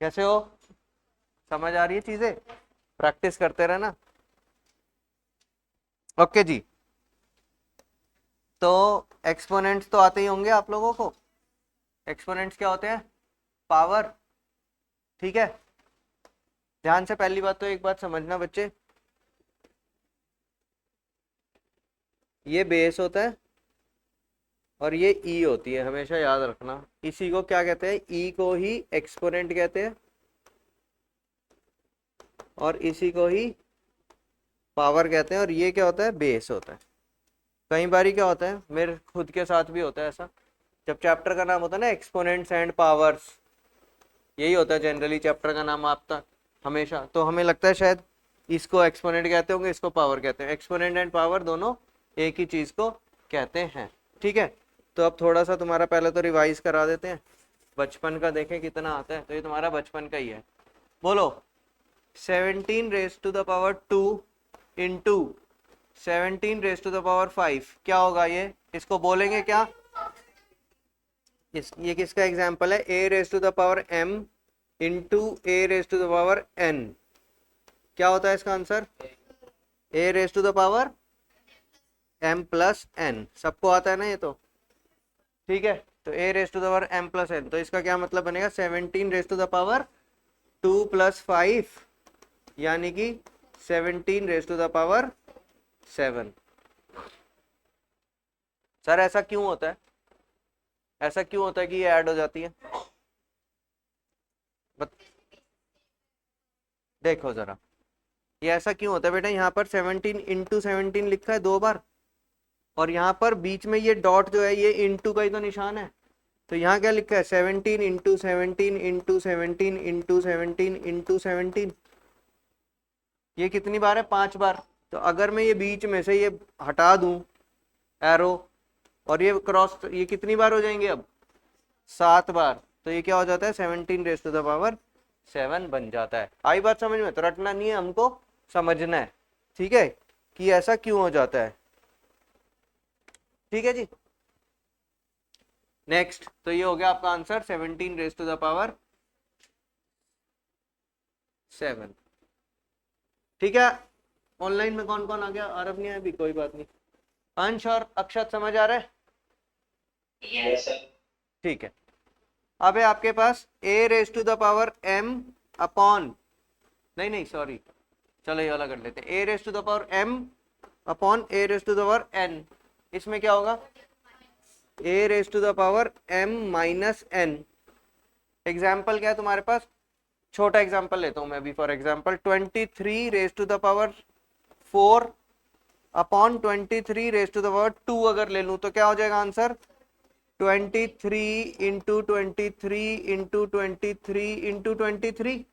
कैसे हो? समझ आ रही है चीजें? प्रैक्टिस करते रहना। ओके जी। तो एक्सपोनेंट्स तो आते ही होंगे आप लोगों को। एक्सपोनेंट्स क्या होते हैं? पावर। ठीक है। ध्यान से पहली बात तो एक बात समझना बच्चे, ये बेस होता है और ये ई होती है, हमेशा याद रखना। इसी को क्या कहते हैं? ई को ही एक्सपोनेंट कहते हैं और इसी को ही पावर कहते हैं। और ये क्या होता है? बेस होता है। कई बारी क्या होता है, मेरे खुद के साथ भी होता है ऐसा, जब चैप्टर का नाम होता है ना एक्सपोनेंट्स एंड पावर्स, यही होता है जनरली चैप्टर का नाम आपका हमेशा, तो हमें लगता है शायद इसको एक्सपोनेंट कहते होंगे, इसको पावर कहते हैं। एक्सपोनेंट एंड पावर दोनों एक ही चीज को कहते हैं। ठीक है। तो अब थोड़ा सा तुम्हारा पहले तो रिवाइज करा देते हैं, बचपन का देखें कितना आता है। तो ये तुम्हारा बचपन का ही है। बोलो 17 raised to the power 2 into 17 raised to the power 5 क्या होगा? ये इसको बोलेंगे क्या? ये किसका एग्जाम्पल है? a raised to the power m into a raised to the power n। क्या होता है इसका answer? a raised to the power m+n। सबको आता है ना ये तो? ठीक है। तो a raised to the power m+n, तो इसका क्या मतलब बनेगा? 17 raised to the power 2 + 5 यानी कि 17 raised to the power 7। Sir ऐसा क्यों होता है? ऐसा क्यों होता है कि ये ऐड हो जाती है? बत... देखो जरा, ये ऐसा क्यों होता है बेटा? यहाँ पर 17 × 17 लिखा है 2 बार, और यहाँ पर बीच में ये डॉट जो है ये इंटू का ही तो निशान है। तो यहाँ क्या लिखा है? 17 × 17 × 17 × 17 × 17। ये कितनी बार है? 5 बार। तो अगर मैं ये बीच में से ये हटा दूं एरो, और ये क्रॉस, ये कितनी बार हो जाएंगे अब? 7 बार। तो ये क्या हो जाता है? 17 raised to the power 7 बन जाता है। आई बात समझ में? तो रटना नहीं है, हमको समझना है। ठीक है, कि ऐसा क्यों हो जाता है। ठीक है जी। नेक्स्ट, तो ये हो गया आपका answer 17 raised to the power 7। ठीक है। ऑनलाइन में कौन कौन आ गया? आरब नहीं है अभी, कोई बात नहीं। अंश और अक्षत समझ आ रहा है? Yes sir. ठीक है। अब है आपके पास a raised to the power m upon, नहीं नहीं सॉरी, चलो ये वाला कर लेते हैं। a raised to the power m upon a raised to the power n। इसमें क्या होगा? a raised to the power m-n। Example क्या है तुम्हारे पास? छोटा एग्जाम्पल लेता हूं मैं अभी। For example 23 raised to the power 4 upon 23 raised to the power 2 अगर ले लूं तो क्या हो जाएगा आंसर? 23 × 23 × 23 × 23।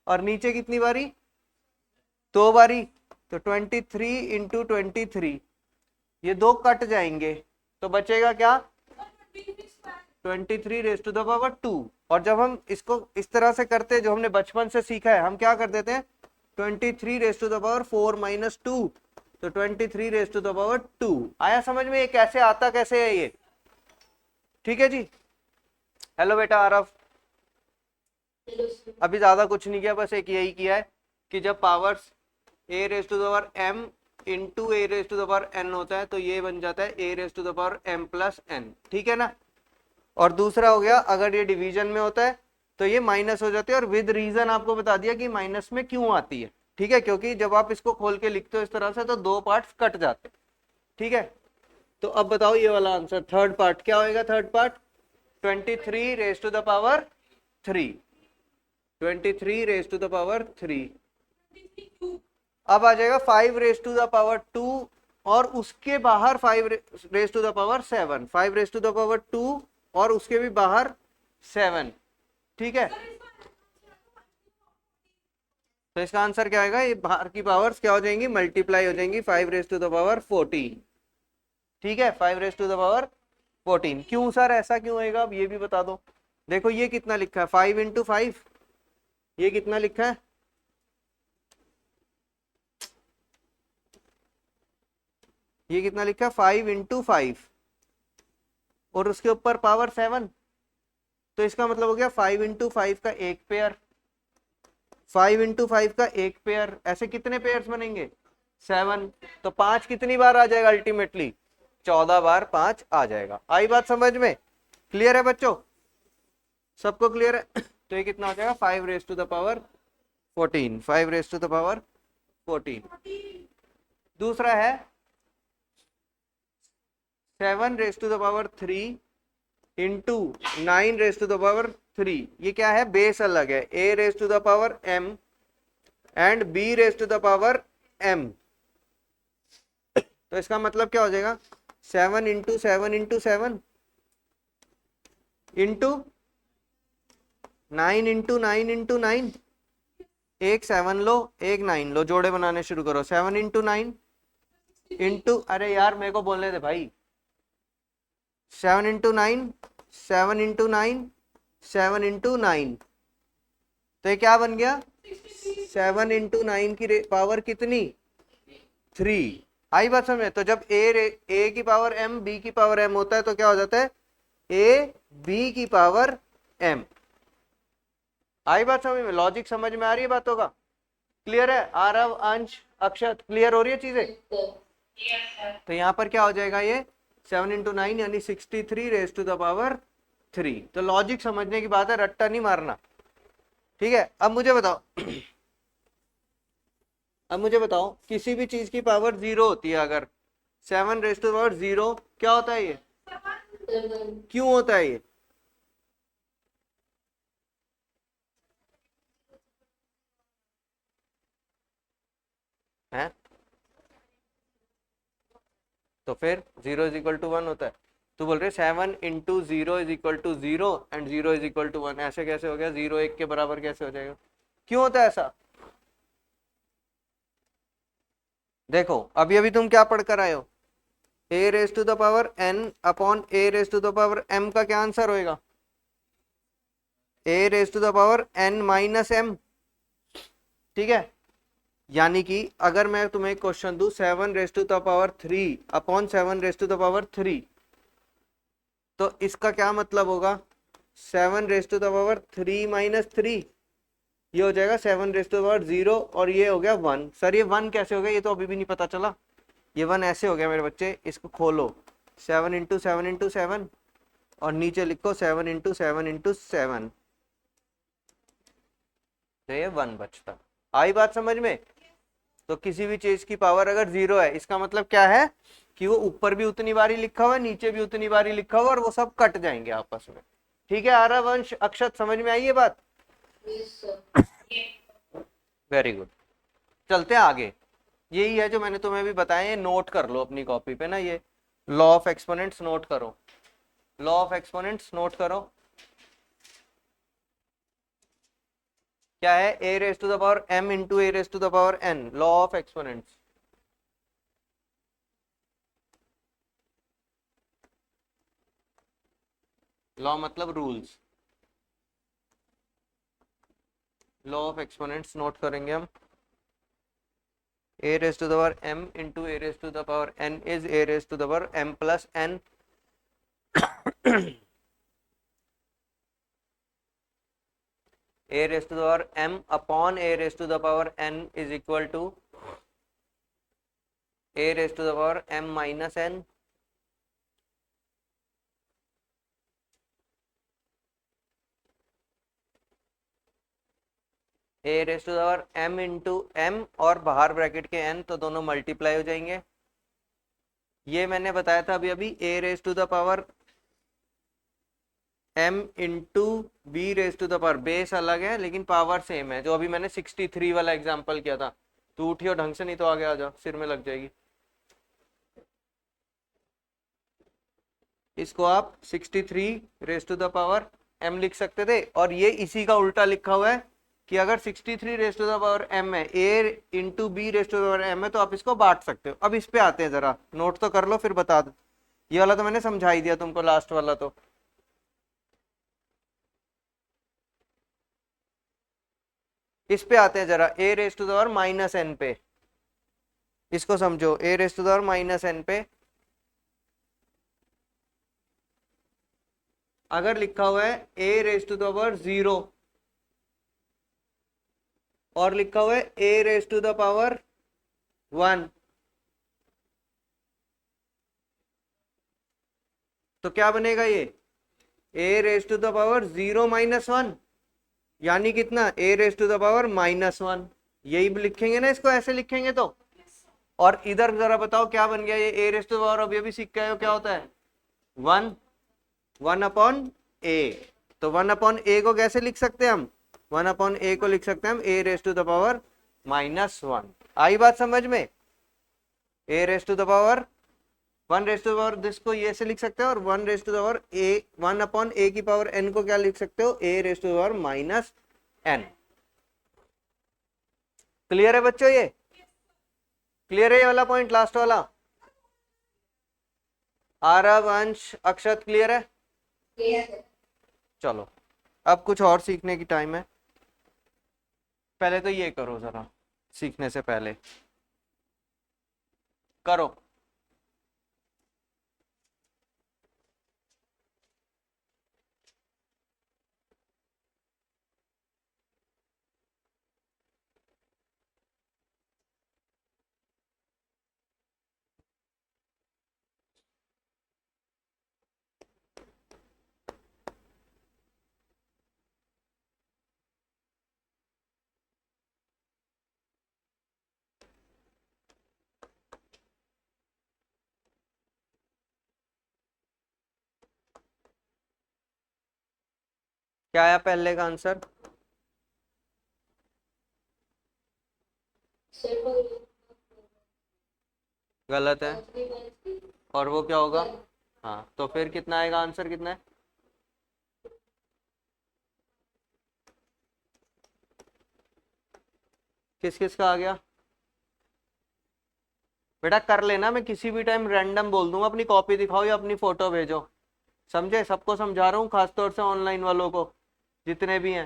और नीचे कितनी बारी? 2 बारी। तो 23 × 23, ये दो कट जाएंगे, तो बचेगा क्या? 23 raised to the power 2। और जब हम इसको इस तरह से करते हैं, जो हमने बचपन से सीखा है, हम क्या कर देते हैं? 23 raised to the power 4 - 2। तो 23 raised to the power 2 आया समझ में? ये कैसे आता, कैसे है ये? ठीक है जी। हेलो बेटा आरव। अभी ज्यादा कुछ नहीं किया, बस एक यही किया है कि जब powers a raised to the power m into a raised to the power n होता है, तो ये बन जाता है a raised to the power m+n। ठीक है ना? और दूसरा हो गया, अगर ये डिवीजन में होता है तो ये माइनस हो जाती है, और विद रीजन आपको बता दिया कि माइनस में क्यों आती है। ठीक है, क्योंकि जब आप इसको खोल के लिखते हो इस तरह से तो दो पार्ट्स कट जाते हैं। ठीक है। तो अब बताओ ये वाला आंसर, थर्ड पार्ट क्या होएगा? Third part 23 raised to the power 3। 23 raised to the power 3। अब आ जाएगा 5 raised to the power 2, और उसके बाहर 5 raised to the power 7। 5 raised to the power 2 और उसके भी बाहर 7। ठीक है। तो इसका आंसर क्या आएगा? ये बाहर की पावर्स क्या हो जाएंगी? मल्टीप्लाई हो जाएंगी 5 raised to the power 14। ठीक है, 5 raised to the power 14। क्यों सर ऐसा क्यों होएगा? अब ये भी बता दो। देखो ये कितना लिखा है? 5 × 5। ये कितना लिखा है? ये कितना लिखा है? 5 × 5 और उसके ऊपर पावर 7। तो इसका मतलब हो गया 5 × 5 का एक पेयर, 5 इंटू 5 का एक पेयर, ऐसे कितने पेयर्स बनेंगे 7। तो 5 कितनी बार आ जाएगा अल्टीमेटली 14 बार 5 आ जाएगा। आई बात समझ में? क्लियर है बच्चों? सबको क्लियर है? तो ये कितना हो जाएगा 5 raise to the power 14, 5 raise to the power 14। दूसरा है 7 raise to the power 3 into 9 raise to the power 3। ये क्या है? बेस अलग है, a raise to the power m and b raise to the power m। तो इसका मतलब क्या हो जाएगा 7 into 7 into 7 into 9 into 9 into 9। एक 7 लो एक 9 लो, जोड़े बनाने शुरू करो। 7 इंटू 9 इंटू, अरे यार मेरे को बोलने दे भाई, 7 इंटू 9, 7 इंटू 9, 7 इंटू 9। तो ये क्या बन गया 7 इंटू 9 की पावर कितनी 3। आई बात समझ में? तो जब a की पावर m b की पावर m होता है तो क्या हो जाता है a b की पावर m। आई बात समझ में? लॉजिक समझ में आ रही है बातों का? क्लियर है? आरव, अंश, अक्षत, क्लियर हो रही है चीजें? तो यहाँ पर क्या हो जाएगा ये 7 इंटू 9 यानी 63 रेज टू द पावर 3। तो लॉजिक समझने की बात है, रट्टा नहीं मारना। ठीक है? अब मुझे बताओ अब मुझे बताओ किसी भी चीज की पावर 0 होती है, अगर 7 रेज टू द पावर 0 क्या होता है ये? क्यों होता है ये? है? तो फिर 0 इज इक्वल टू 1 होता है। तू बोल रहे 7 into 0 is equal to 0 and 0 is equal to 1, ऐसे कैसे हो गया? 0 1 के बराबर कैसे हो जाएगा? क्यों होता है ऐसा? देखो अभी अभी तुम क्या पढ़ कर आए हो? a raise to the power n upon a raise to the power m का क्या आंसर होएगा? a raise to the power n minus m। ठीक है? यानी कि अगर मैं तुम्हें एक क्वेश्चन दूं 7 raise to the power 3 upon 7 raise to the power 3, तो इसका क्या मतलब होगा 7 raise to the power 3 minus 3। ये हो जाएगा 7 रेज टू द पावर 0 और ये हो गया 1। सर ये 1 कैसे हो गया? ये तो अभी भी नहीं पता चला। ये 1 ऐसे हो गया मेरे बच्चे, इसको खोलो 7 इंटू 7 इंटू 7 और नीचे लिखो 7 इंटू 7 इंटू 7, तो ये 1 बचता। आई बात समझ में? तो किसी भी चीज की पावर अगर 0 है इसका मतलब क्या है कि वो ऊपर भी उतनी बारी लिखा हुआ है नीचे भी उतनी बारी लिखा हुआ है और वो सब कट जाएंगे आपस में। ठीक है आरव, अंश, अक्षत, समझ में आई ये बात? Very good. चलते हैं आगे। यही है जो मैंने तुम्हें भी बताया, ये नोट कर लो अपनी कॉपी पे ना, ये लॉ ऑफ एक्सपोनेंट्स नोट करो। लॉ ऑफ एक्सपोनेंट्स नोट करो। क्या है? a raise to the power m into a raise to the power n, law of exponents. Law मतलब rules. Law of exponents note करेंगे हम। a raise to the power m into a raise to the power n is a raise to the power m plus n। a raise to the power m upon a raise to the power n is equal to a raise to the power m minus n। a raise to the power m into m और बाहर bracket के n, तो दोनों multiply हो जाएंगे। ये मैंने बताया था अभी अभी a raise to the power m into b raise to the power, base अलग है लेकिन पावर सेम है, जो अभी मैंने 63 वाला एग्जांपल किया था। तू उठियो ढंग से, नहीं तो आगे आ जाओ, सिर में लग जाएगी। इसको आप 63 raise to the power m लिख सकते थे, और ये इसी का उल्टा लिखा हुआ है कि अगर 63 raise to the power m है, a into b raise to the power m है, तो आप इसको बांट सकते हो। अब इस पे आते हैं, जरा नोट तो कर लो फिर बता दो। ये वाला तो मैंने समझा ही दिया तुमको, लास्ट वाला तो। इस पे आते हैं जरा, a raise to the power minus n पे। इसको समझो, a raise to the power minus n पे अगर लिखा हुआ है a raise to the power 0, और लिखा हुआ है a raise to the power 1, तो क्या बनेगा ये a raise to the power 0 minus 1, यानी कितना a raise to the power -1। यही लिखेंगे ना, इसको ऐसे लिखेंगे तो। और इधर जरा बताओ क्या बन गया ये a raise to the power, अभी अभी सीख के आए हो क्या होता है 1, 1/a। तो 1/a को कैसे लिख सकते हैं हम, 1/a को लिख सकते हैं हम a raise to the power -1। आई बात समझ में, a raise to the power 1 raise to the power this को ये से लिख सकते हो, और 1 raise to the power a 1/a की पावर n को क्या लिख सकते हो, a raise to the power -n। Clear है बच्चों, ये क्लियर है ये वाला पॉइंट, लास्ट वाला। आरव, अंश, अक्षत क्लियर है? चलो अब कुछ और सीखने की टाइम है। पहले तो ये करो जरा, सीखने से पहले करो। क्या आया पहले का आंसर? गलत है, और वो क्या होगा? हाँ, तो फिर कितना आएगा आंसर, कितना है? किस किस का आ गया बेटा? कर लेना, मैं किसी भी टाइम रैंडम बोल दूंगा, अपनी कॉपी दिखाओ या अपनी फोटो भेजो, समझे? सबको समझा रहा हूँ, खासतौर से ऑनलाइन वालों को, जितने भी हैं,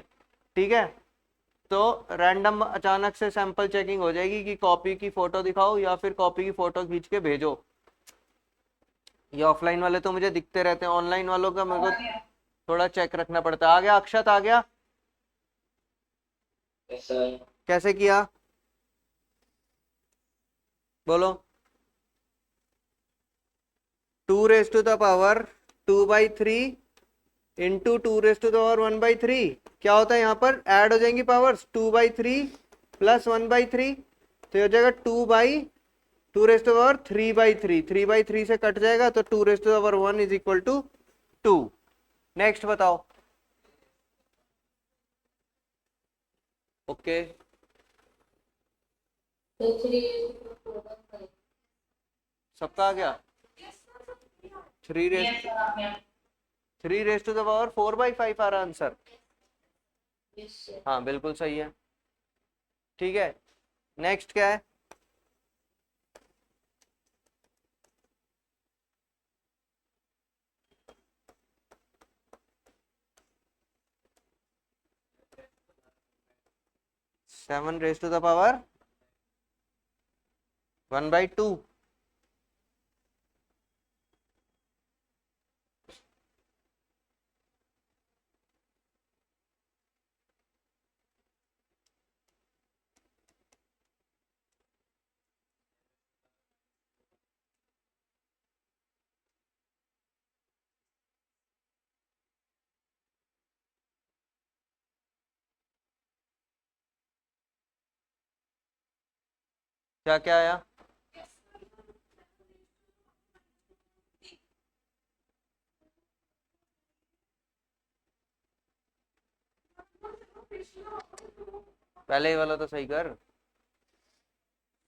ठीक है? तो रैंडम अचानक से सैंपल चेकिंग हो जाएगी कि कॉपी की फोटो दिखाओ या फिर कॉपी की फोटो खींच के भेजो। ये ऑफलाइन वाले तो मुझे दिखते रहते हैं, ऑनलाइन वालों का मेरे को थोड़ा चेक रखना पड़ता है। आ गया अक्षत, आ गया? Yes, sir. कैसे किया बोलो? 2 raise to the power 2/3 into 2 raise to the power 1/3, क्या होता है यहाँ पर? ऐड हो जाएंगी पावर्स, 2/3 प्लस 1/3, तो ये हो जाएगा 2 रेज टू द पावर 3/3, 3/3 से कट जाएगा, तो 2 raise to the power 1 is equal to 2। Next बताओ। ओके, सबका आ गया? 3 raise Yes, sir. 3 raise to the power 4/5 आ रहा आंसर। Yes, sir. हाँ बिल्कुल सही है, ठीक है। नेक्स्ट क्या है? Seven raise to the power 1/2। क्या क्या आया? पहले ही वाला तो सही कर।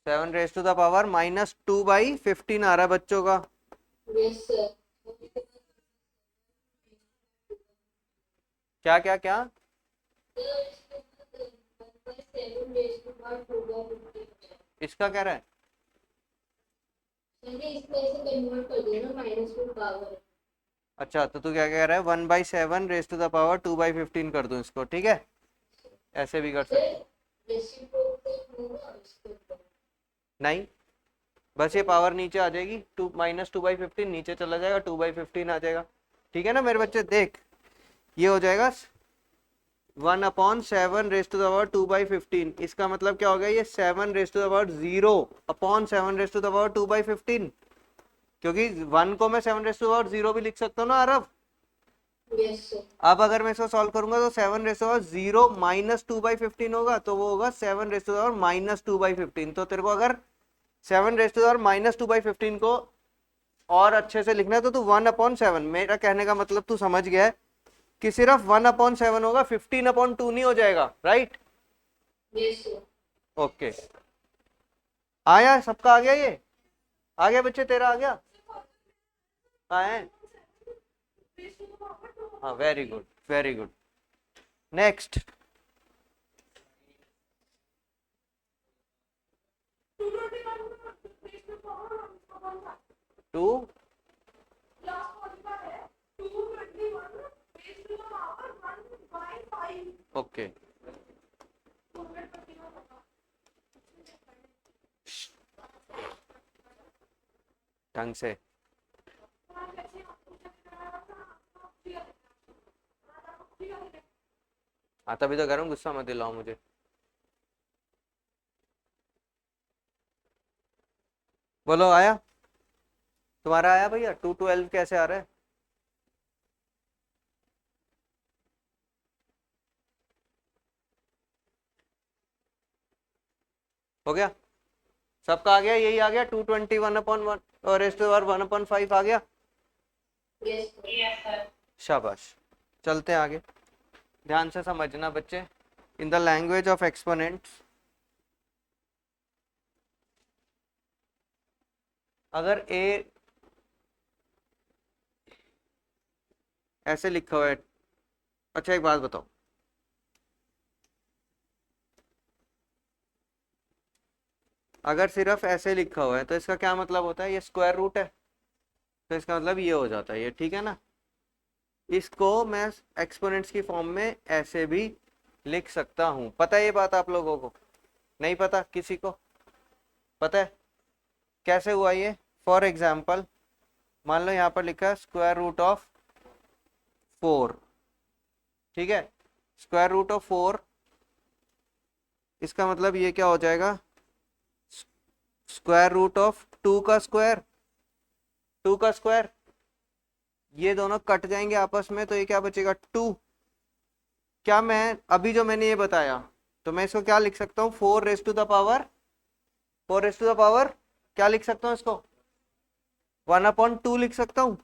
7 रेज टू द पावर -2/15 आ रहा है बच्चों का। Yes, sir. क्या क्या क्या? इसका कह रहा है? अच्छा, तो तू क्या कह रहा है, 1/7 रेज टू द पावर 2/15 कर दूं इसको, ठीक है? ऐसे भी कर सकते। नहीं, बस ये पावर नीचे आ जाएगी, -2/15 नीचे चला जाएगा, 2/15 आ जाएगा, ठीक है ना मेरे बच्चे? देख, ये हो जाएगा 1 upon 7 raise to the power 2/15। इसका मतलब क्या हो गया, ये 7 raise to the power 0 upon 7 raise to the power 2/15, क्योंकि 1 को मैं 7 रेज टू द पावर 0 भी लिख सकता हूँ ना आरव। Yes, sir. अब अगर मैं इसको सॉल्व करूंगा तो 7 raise to the power 0 minus 2/15 होगा, तो वो होगा 7 raise to the power minus 2/15। तो तेरे को अगर 7 raise to the power minus 2/15 को और अच्छे से लिखना है तो तू 1/7, मेरा कहने का मतलब तू समझ गया है कि सिर्फ 1/7 होगा, 15/2 नहीं हो जाएगा, राइट? Yes, sir. ओके, आया सबका, आ गया, ये आ गया बच्चे, तेरा आ गया? हाँ है, हाँ, very good very good. Next, two, okay, ढंग से। हाँ तभी तो कह रहा हूँ, गुस्सा मत दिलाओ मुझे। बोलो, आया तुम्हारा? आया भैया, 212 कैसे आ रहा है? हो गया सबका? आ गया, यही आ गया 221/1 और रेस्ट 1/5 आ गया। Yes, sir. Yes, sir. शाबाश, चलते हैं आगे। ध्यान से समझना बच्चे, in the language of exponents, अगर ए ऐसे लिखा हुआ है, अच्छा एक बात बताओ, अगर सिर्फ ऐसे लिखा हुआ है तो इसका क्या मतलब होता है? ये स्क्वायर रूट है, तो इसका मतलब ये हो जाता है, ये ठीक है ना? इसको मैं एक्सपोनेंट्स की फॉर्म में ऐसे भी लिख सकता हूं। पता है ये बात आप लोगों को? नहीं पता किसी को? पता है कैसे हुआ ये? फॉर एग्जाम्पल, मान लो यहाँ पर लिखा है स्क्वायर रूट ऑफ 4, ठीक है? स्क्वायर रूट ऑफ 4, इसका मतलब ये क्या हो जाएगा? स्क्वायर रूट ऑफ 2 का स्क्वायर, 2 का स्क्वायर, ये दोनों कट जाएंगे आपस में, तो ये क्या बचेगा? 2। क्या मैं अभी जो मैंने ये बताया, तो मैं इसको क्या लिख सकता हूँ? 4 raise to the power, 4 raise to the power क्या लिख सकता हूँ इसको? 1/2 लिख सकता हूँ,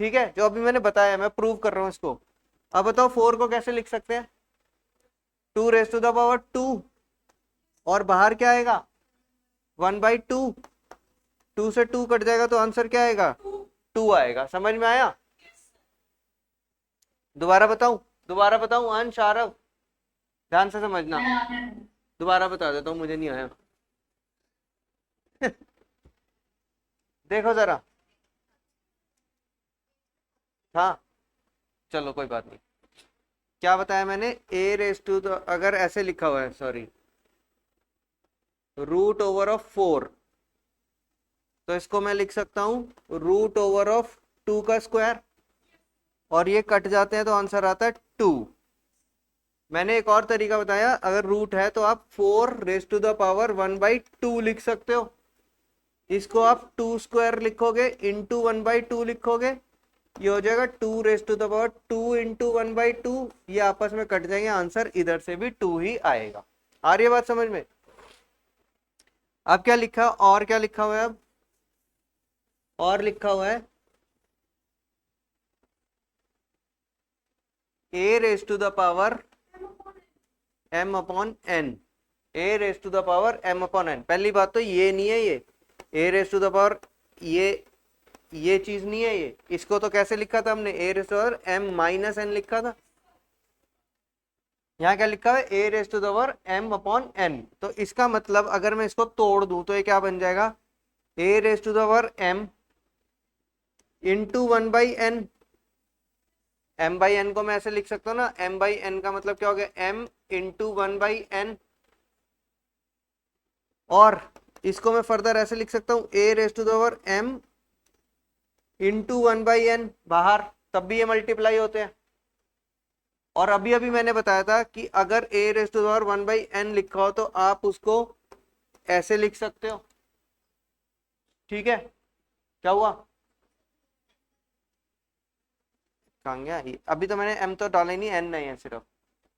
ठीक है? जो अभी मैंने बताया, मैं प्रूव कर रहा हूँ इसको। अब बताओ 4 को कैसे लिख सकते हैं? 2 रेज टू द पावर 2, और बाहर क्या आएगा? 1/2, 2 से 2 कट जाएगा तो आंसर क्या आएगा? 2 आएगा। समझ में आया? दोबारा बताऊं? दोबारा बताऊं अंश, आरव, ध्यान से समझना, दोबारा बता देता हूँ, मुझे नहीं आया। देखो जरा, हाँ चलो कोई बात नहीं। क्या बताया मैंने? ए रेज टू द, अगर ऐसे लिखा हुआ है, सॉरी, रूट ओवर ऑफ 4, तो इसको मैं लिख सकता हूं रूट ओवर ऑफ 2 का स्क्वायर, और ये कट जाते हैं तो आंसर आता है 2। मैंने एक और तरीका बताया, अगर रूट है तो आप 4 रेज टू द पावर 1/2 लिख सकते हो। इसको आप 2 स्क्वायर लिखोगे, इंटू 1/2 लिखोगे, ये हो जाएगा 2 raise to the power 2 into 1/2, ये आपस में कट जाएंगे, आंसर इधर से भी 2 ही आएगा। आ रही है बात समझ में? अब क्या लिखा, और क्या लिखा हुआ है? अब और लिखा हुआ है a raise to the power m/n, a raise to the power m/n। पहली बात तो ये नहीं है, ये a raise to the power, ये चीज नहीं है ये। इसको तो कैसे लिखा था हमने? a raise to the power m-n लिखा था। यहाँ क्या लिखा है? a raise to the power m/n। तो इसका मतलब अगर मैं इसको तोड़ दूं तो ये क्या बन जाएगा? a raise to the power m into 1/n। m/n को मैं ऐसे लिख सकता हूँ ना, m/n का मतलब क्या हो गया? m into 1/n। और इसको मैं फर्दर ऐसे लिख सकता हूँ a raise to the power m into 1/n, बाहर तब भी ये मल्टीप्लाई होते हैं। और अभी अभी मैंने बताया था कि अगर a raise to the power 1/n लिखा हो तो आप उसको ऐसे लिख सकते हो, ठीक है। क्या हुआ, कहाँ गया ये? अभी तो मैंने m तो डाला ही नहीं, n नहीं है सिर्फ।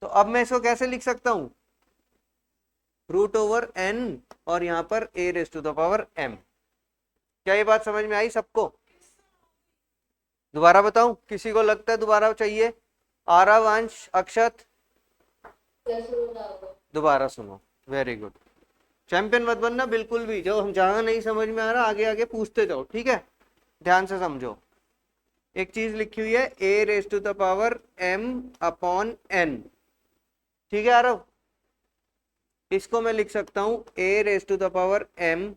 तो अब मैं इसको कैसे लिख सकता हूं, √n और यहाँ पर a raise to the power m। क्या ये बात समझ में आई सबको? दोबारा बताऊं, किसी को लगता है दोबारा चाहिए? आरव, अंश, अक्षत, दोबारा सुनो। Very good. चैंपियन मत बनना बिल्कुल भी, जो हम जहां नहीं समझ में आ रहा आगे आगे पूछते जाओ, ठीक है। ध्यान से समझो, एक चीज लिखी हुई है a raise to the power m upon n, ठीक है आरव। इसको मैं लिख सकता हूं a raise to the power m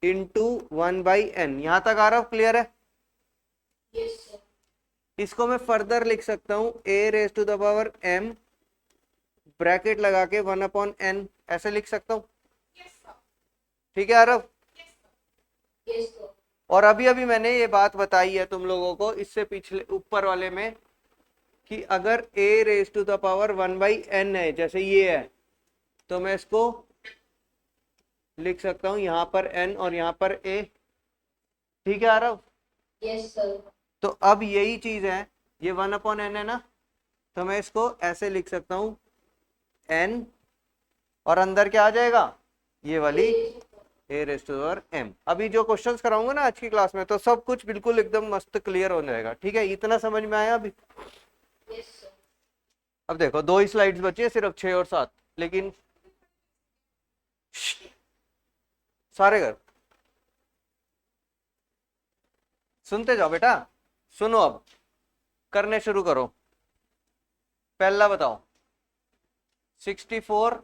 into 1/n। यहां तक आरव क्लियर है? Yes, sir. इसको मैं फर्दर लिख सकता हूं a raise to the power m bracket लगा के 1/n, ऐसे लिख सकता हूं, ठीक है आरव। Yes, sir. और अभी अभी मैंने ये बात बताई है तुम लोगों को इससे पिछले ऊपर वाले में कि अगर a raise to the power 1/n है, जैसे ये है, तो मैं इसको लिख सकता हूं यहां पर n और यहां पर a, ठीक है आरव। Yes, sir. तो अब यही चीज है, ये 1/n है ना, तो मैं इसको ऐसे लिख सकता हूं n, और अंदर क्या आ जाएगा, ये वाली a raise to the power m। अभी जो क्वेश्चंस कराऊंगा ना आज की क्लास में, तो सब कुछ बिल्कुल एकदम मस्त क्लियर हो जाएगा, ठीक है। इतना समझ में आया अभी? Yes, sir. अब देखो 2 ही स्लाइड्स बची है, सिर्फ 6 और 7, लेकिन सारे घर सुनते जाओ बेटा, सुनो अब, करने शुरू करो। पहला बताओ, 64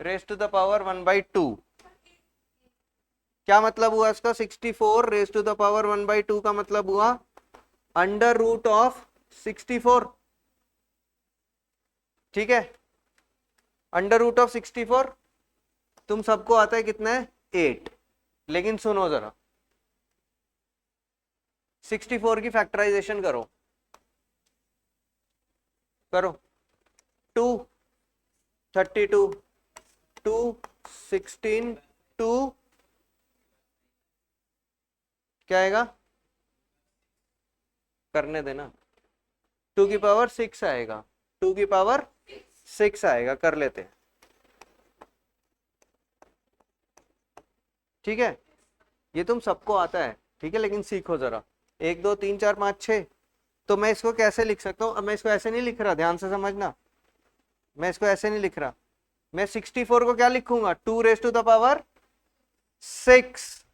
रेज टू द पावर 1/2, क्या मतलब हुआ इसका? 64 रेज टू द पावर 1/2 का मतलब हुआ अंडर रूट ऑफ 64, ठीक है। अंडर रूट ऑफ 64 तुम सबको आता है कितना है, 8। लेकिन सुनो जरा, 64 की फैक्टराइजेशन करो, करो। 2 32 2 16 2 क्या आएगा, करने देना, 2 की पावर 6 आएगा, 2 की पावर 6 आएगा, कर लेते हैं, ठीक है। ये तुम सबको आता है, ठीक है, लेकिन सीखो जरा। 1 2 3 4 5 6, तो मैं इसको कैसे लिख सकता हूँ? अब मैं इसको ऐसे नहीं लिख रहा, ध्यान से समझना, मैं इसको ऐसे नहीं लिख रहा। मैं 64 को क्या लिखूंगा, 2 raise to the power 6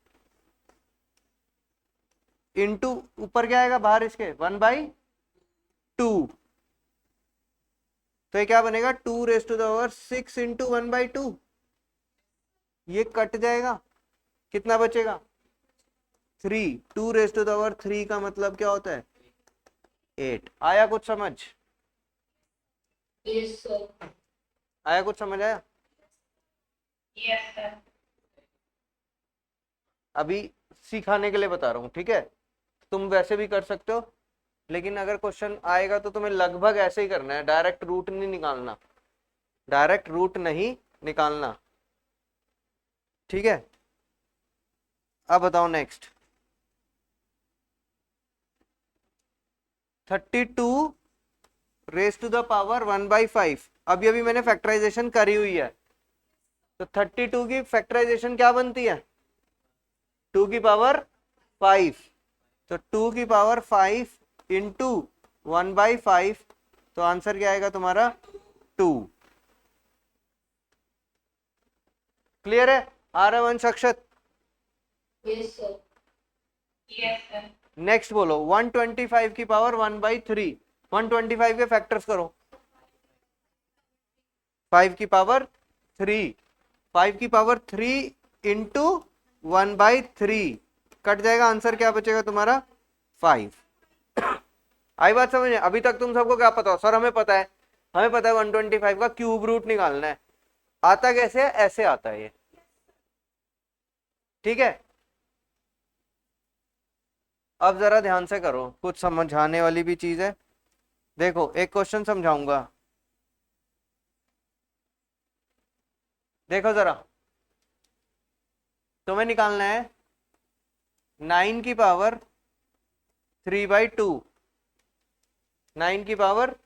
into ऊपर क्या आएगा, बाहर इसके 1/2, तो ये क्या बनेगा, 2 raise to the power 6 into 1/2। ये कट जाएगा, कितना बचेगा, 3। 2 रेज टू द पावर 3 का मतलब क्या होता है, 8। आया कुछ समझ? Yes, sir. आया कुछ समझ आया? Yes, sir. अभी सिखाने के लिए बता रहा हूँ, ठीक है। तुम वैसे भी कर सकते हो, लेकिन अगर क्वेश्चन आएगा तो तुम्हें लगभग ऐसे ही करना है, डायरेक्ट रूट नहीं निकालना, डायरेक्ट रूट नहीं निकालना, ठीक है। अब बताओ next, 32 raise to the power 1/5। अभी अभी मैंने फैक्टराइजेशन करी हुई है, तो 32 की फैक्टराइजेशन क्या बनती है, 2 की पावर 5, तो 2 की पावर 5 इंटू 1/5, तो आंसर क्या आएगा तुम्हारा, 2। क्लियर है आरवंश अक्षत? Yes, sir. Yes, sir. Next बोलो, 125 की पावर 1/3, 125 के फैक्टर्स करो, 5 की पावर 3, 5 की पावर 3 इंटू 1/3, कट जाएगा, आंसर क्या बचेगा तुम्हारा, 5। आई बात समझ में? अभी तक तुम सबको क्या पता हो, सर हमें पता है, हमें पता है 125 का क्यूब रूट निकालना है। आता कैसे है, ऐसे आता है ये, ठीक है। अब जरा ध्यान से करो, कुछ समझाने वाली भी चीज है। देखो एक क्वेश्चन समझाऊंगा, देखो जरा, तुम्हें निकालना है 9 की पावर 3/2, 9 की पावर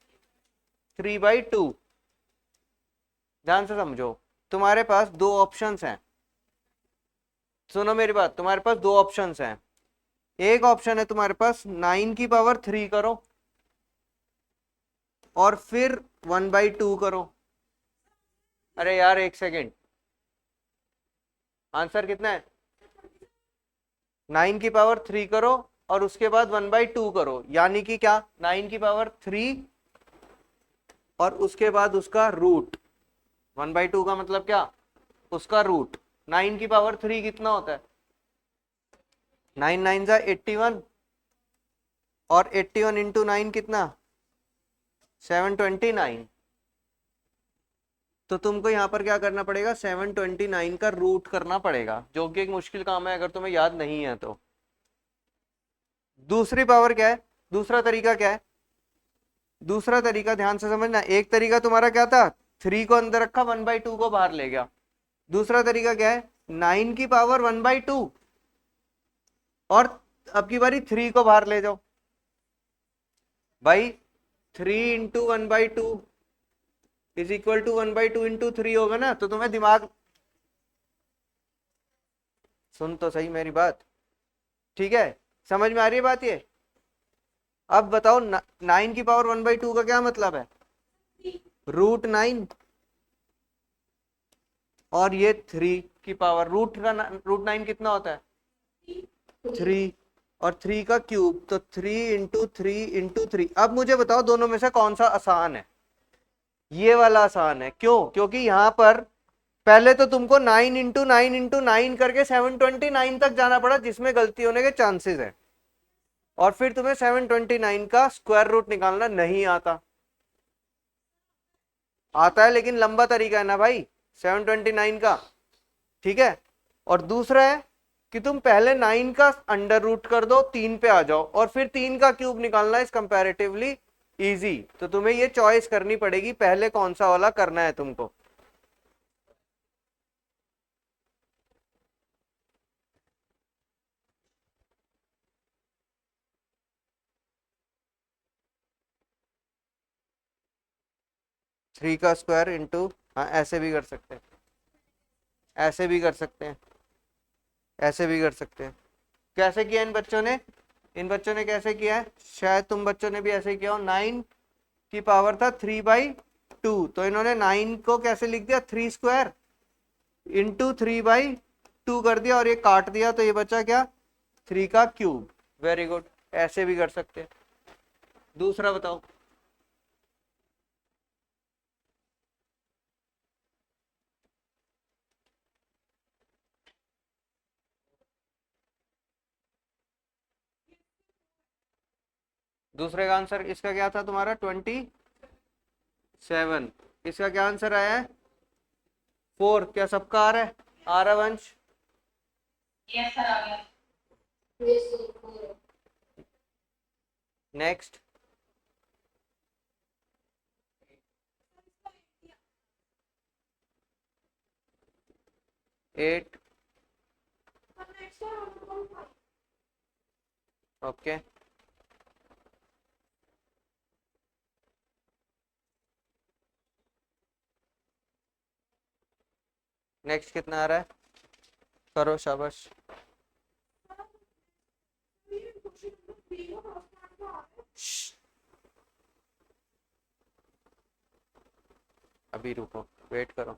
3/2। ध्यान से समझो, तुम्हारे पास दो ऑप्शंस हैं, सुनो मेरी बात, तुम्हारे पास दो ऑप्शंस हैं। एक ऑप्शन है तुम्हारे पास 9 की पावर 3 करो और फिर 1/2 करो। अरे यार एक सेकेंड, आंसर कितना है? 9 की पावर 3 करो और उसके बाद 1/2 करो, यानी कि क्या, 9 की पावर 3 और उसके बाद उसका रूट। 1/2 का मतलब क्या, उसका रूट। 9 की पावर 3 कितना होता है? 9 9 जा 81, और 81 इंटू 9 कितना, 729। तो तुमको यहाँ पर क्या करना पड़ेगा, 729 का रूट करना पड़ेगा, जो कि एक मुश्किल काम है अगर तुम्हें याद नहीं है तो। दूसरी पावर क्या है, दूसरा तरीका क्या है? दूसरा तरीका ध्यान से समझना, एक तरीका तुम्हारा क्या था, 3 को अंदर रखा, 1/2 को बाहर ले गया। दूसरा तरीका क्या है, 9 की पावर 1/2 और अब की बारी 3 को बाहर ले जाओ। भाई 3 into 1/2 is equal to 1/2 into 3 होगा ना, तो तुम्हें दिमाग, सुन तो सही मेरी बात, ठीक है, समझ में आ रही है बात ये? अब बताओ 9 की पावर 1/2 का क्या मतलब है, √9, और ये 3 की पावर √9 कितना होता है, 3, और 3 का क्यूब, तो 3 इंटू 3 इंटू 3। अब मुझे बताओ दोनों में से कौन सा आसान है? ये वाला आसान है, क्यों? क्योंकि यहां पर पहले तो तुमको 9 इंटू 9 इंटू 9 करके 729 तक जाना पड़ा, जिसमें गलती होने के चांसेस है, और फिर तुम्हें 729 का स्क्वायर रूट निकालना नहीं आता। आता है लेकिन लंबा तरीका है ना भाई 729 का, ठीक है। और दूसरा है कि तुम पहले 9 का अंडर रूट कर दो, 3 पे आ जाओ, और फिर 3 का क्यूब निकालना इज कंपैरेटिवली इजी। तो तुम्हें ये चॉइस करनी पड़ेगी पहले कौन सा वाला करना है तुमको। थ्री का स्क्वायर इंटू, हाँ ऐसे भी कर सकते हैं, ऐसे भी कर सकते हैं, ऐसे भी कर सकते हैं। कैसे किया इन बच्चों ने, इन बच्चों ने कैसे किया है, शायद तुम बच्चों ने भी ऐसे किया हो। 9 की पावर था 3/2, तो इन्होंने 9 को कैसे लिख दिया, 3 स्क्वायर इंटू 3/2 कर दिया, और ये काट दिया, तो ये बचा क्या, 3 का क्यूब। वेरी गुड, ऐसे भी कर सकते हैं। दूसरा बताओ। दूसरे का आंसर इसका क्या था तुम्हारा, 27। इसका क्या आंसर आया है, 4। क्या सबका आ रहा है, आ रहा है वंश? यस सर, आ गया। Yes sir. Next. 8। Okay, next कितना आ रहा है, करो शाबाश। श्श, अभी रुको, वेट करो।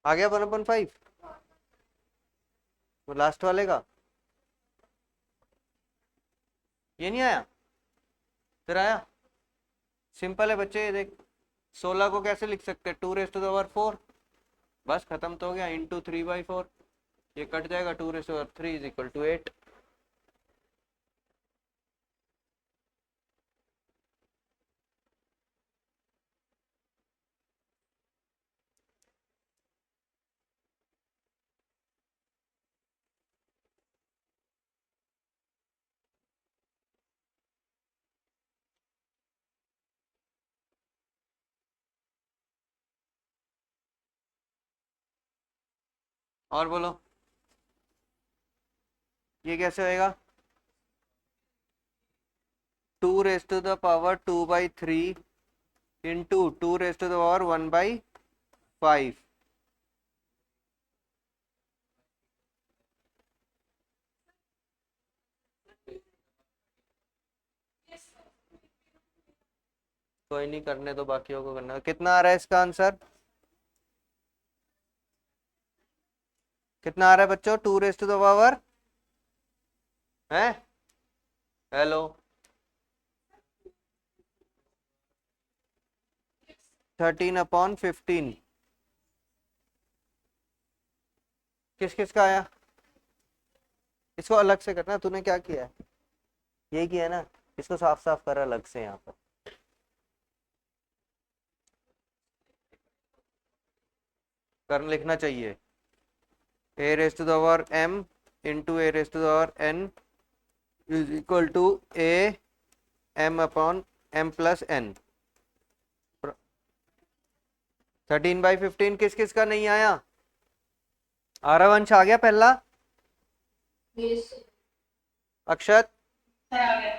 आ गया 1/5, वो लास्ट वाले का, ये नहीं आया, फिर आया। सिंपल है बच्चे, ये देख, 16 को कैसे लिख सकते हैं, 2 raised to the power 4, बस खत्म तो हो गया, इंटू 3/4, ये कट जाएगा, 2^3 इज इक्वल टू 8। और बोलो, ये कैसे होएगा? 2^2 इंटू 2^1/5। कोई नहीं, करने तो बाकियों को करना। कितना आ रहा है इसका आंसर? कितना आ रहा है बच्चों? 2^, है? हेलो, 13/15। किस किस का आया? इसको अलग से करना। तूने क्या किया है? यही किया है ना? इसको साफ साफ कर अलग से यहाँ पर। कर लिखना चाहिए a⁻m into a⁻n is equal to a m/m+n। 13/15 किस किस का नहीं आया? आरवंश आ गया पहला? यस अक्षत सर आ गया।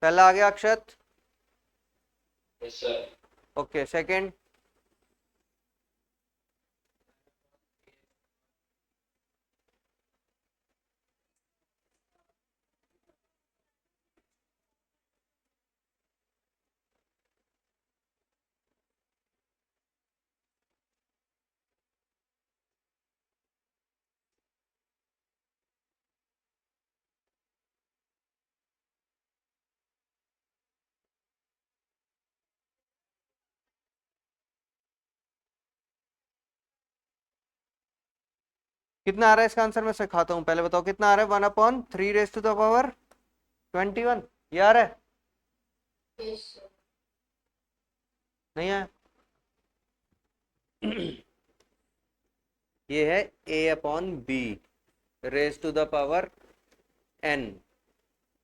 पहला आ गया Akshat? Yes sir. Okay, second? कितना आ रहा है इसका आंसर? मैं सिखाता हूँ, पहले बताओ कितना आ रहा है। 1/3^21 ये आ रहा है? यस नहीं आया? ये है a/b⁻n।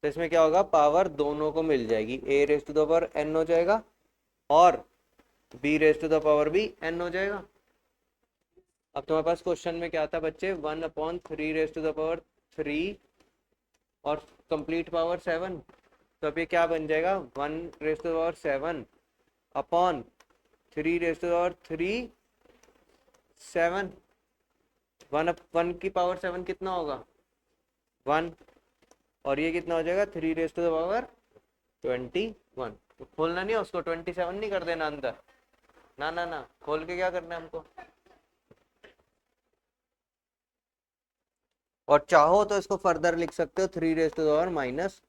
तो इसमें क्या होगा? पावर दोनों को मिल जाएगी, a⁻n हो जाएगा और b⁻n हो जाएगा। अब तुम्हारे पास क्वेश्चन में क्या था बच्चे? 1/3^3 और कंप्लीट पावर 7। तो अब ये क्या बन जाएगा? 1/7 अपॉन 3^3 7। 1 की पावर 7 कितना होगा? 1। और ये कितना हो जाएगा? 3^21। तो खोलना नहीं है उसको, 27 नहीं कर देना अंदर। ना ना ना, खोल के क्या करना है हमको? और चाहो तो इसको फर्दर लिख सकते हो, 3^-21।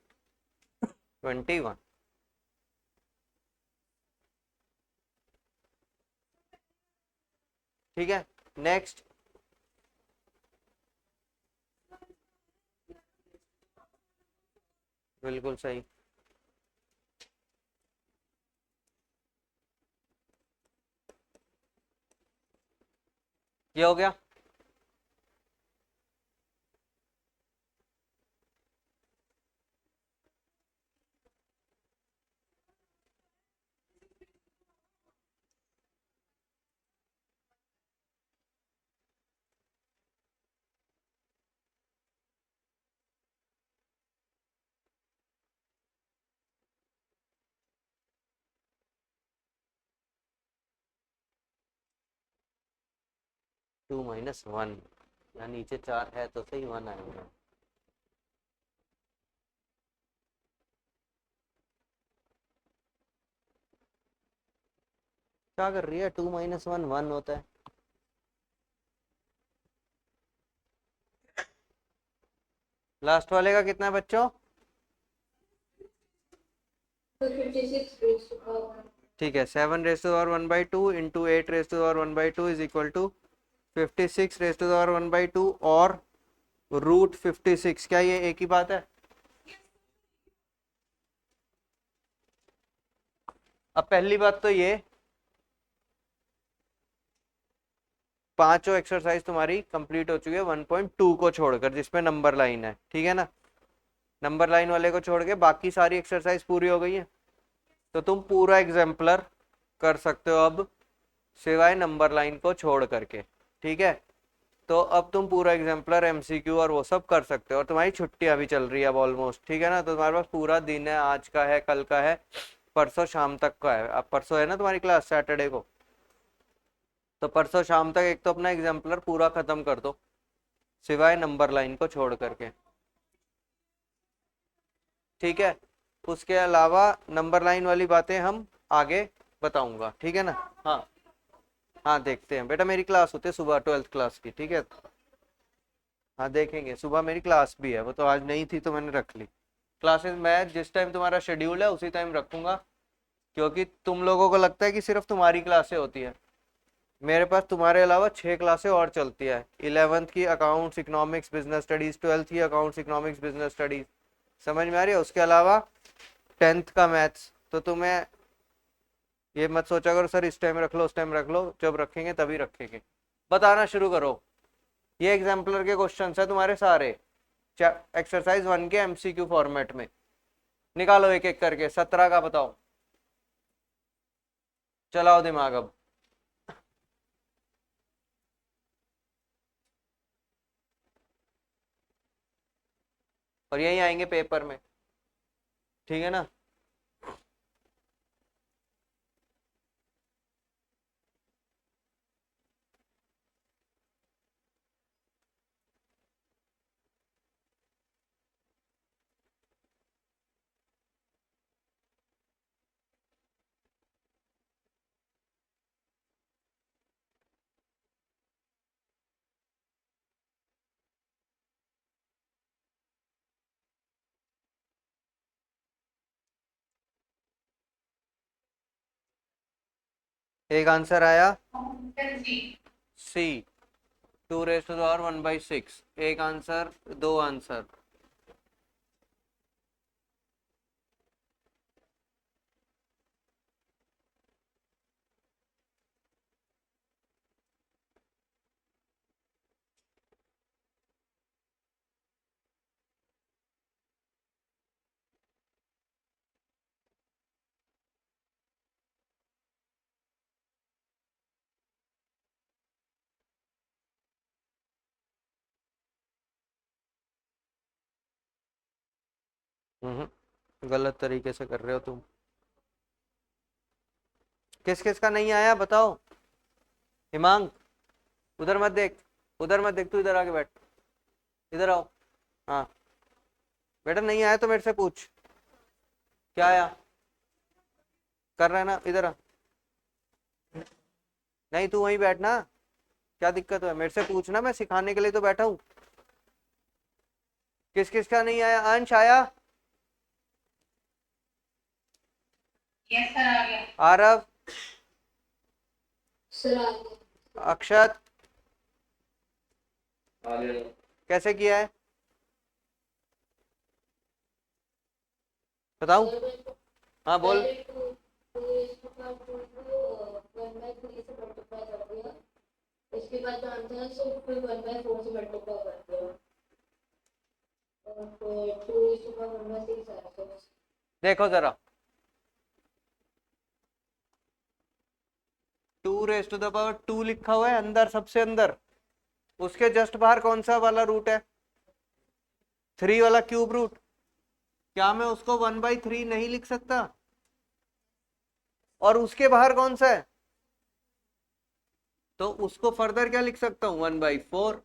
ठीक है, नेक्स्ट। बिल्कुल सही। ये हो गया। टू माइनस वन, यहाँ नीचे 4 है तो सही 1 आएगा। क्या कर रही है? 2 - 1 1 होता है। लास्ट वाले का कितना है बच्चों? 256 raised to power 1. ठीक है, 7 raise to the power 1/2 into 8 raise to the power 1/2 is equal to 56 raise to the power 1/2 और √56। क्या ये एक ही बात है? अब पहली बात तो ये पांचों एक्सरसाइज तुम्हारी कंप्लीट हो चुकी है 1.2 को छोड़कर, जिसमें नंबर लाइन है, ठीक है ना। नंबर लाइन वाले को छोड़ के बाकी सारी एक्सरसाइज पूरी हो गई है, तो तुम पूरा एग्जाम्पलर कर सकते हो अब, सिवाय नंबर लाइन को छोड़ करके, ठीक है। तो अब तुम पूरा एग्जाम्पलर एमसीक्यू और वो सब कर सकते हो, और तुम्हारी छुट्टियां भी चल रही है अब ऑलमोस्ट, ठीक है ना। तो तुम्हारे पास पूरा दिन है, आज का है, कल का है, परसों शाम तक का है। अब परसों है ना तुम्हारी क्लास, सैटरडे को, तो परसों शाम तक एक तो अपना एग्जाम्पलर पूरा खत्म कर दो, सिवाय नंबर लाइन को छोड़ करके, ठीक है। उसके अलावा नंबर लाइन वाली बातें हम आगे बताऊंगा, ठीक है ना। हाँ हाँ, देखते हैं बेटा, मेरी क्लास होती है सुबह 12th क्लास की, ठीक है। हाँ देखेंगे, सुबह मेरी क्लास भी है, वो तो आज नहीं थी तो मैंने रख ली। क्लासेस मैं जिस टाइम तुम्हारा शेड्यूल है उसी टाइम रखूंगा, क्योंकि तुम लोगों को लगता है कि सिर्फ तुम्हारी क्लासें होती है, मेरे पास तुम्हारे अलावा 6 क्लासें और चलती है। 11th की accounts economics business studies, 12th की अकाउंट्स इकोनॉमिक्स बिजनेस स्टडीज, समझ में आ रही है। उसके अलावा 10th का मैथ्स। तो तुम्हें ये मत सोचा करो सर इस टाइम रख लो उस टाइम रख लो, जब रखेंगे तभी रखेंगे। बताना शुरू करो। ये एग्जाम्पलर के क्वेश्चन है तुम्हारे सारे, एक्सरसाइज 1 के एमसीक्यू फॉर्मेट में। निकालो एक एक करके, 17 का बताओ, चलाओ दिमाग अब। और यही आएंगे पेपर में, ठीक है ना। एक आंसर आया जी। सी, 2⁻1/6। एक आंसर, दो आंसर। गलत तरीके से कर रहे हो तुम। किस किस का नहीं आया बताओ। हिमांग, उधर मत देख, उधर मत देख, तू इधर आके बैठ, इधर आओ। हाँ बेटा, नहीं आया तो मेरे से पूछ, क्या आया कर रहा है ना, इधर आ। नहीं तू वहीं बैठना, क्या दिक्कत है, मेरे से पूछना, मैं सिखाने के लिए तो बैठा हूँ। किस किस का नहीं आया? अंश आया? यस सर, आ गया। आरव? सर आ गया। अक्षत? आ गया। कैसे किया है बताऊं? हाँ बोल। इसके बाद जो आंसर है सिर्फ 1/4 से मल्टीप्लाई करते हैं, और फिर 2:1/6 है। देखो जरा, 2⁻² लिखा हुआ है अंदर, सबसे अंदर, उसके जस्ट बाहर कौन सा वाला रूट है? 3 वाला क्यूब रूट। क्या मैं उसको 1/3 नहीं लिख सकता? और उसके बाहर कौन सा है? तो उसको फर्दर क्या लिख सकता हूं? 1/4।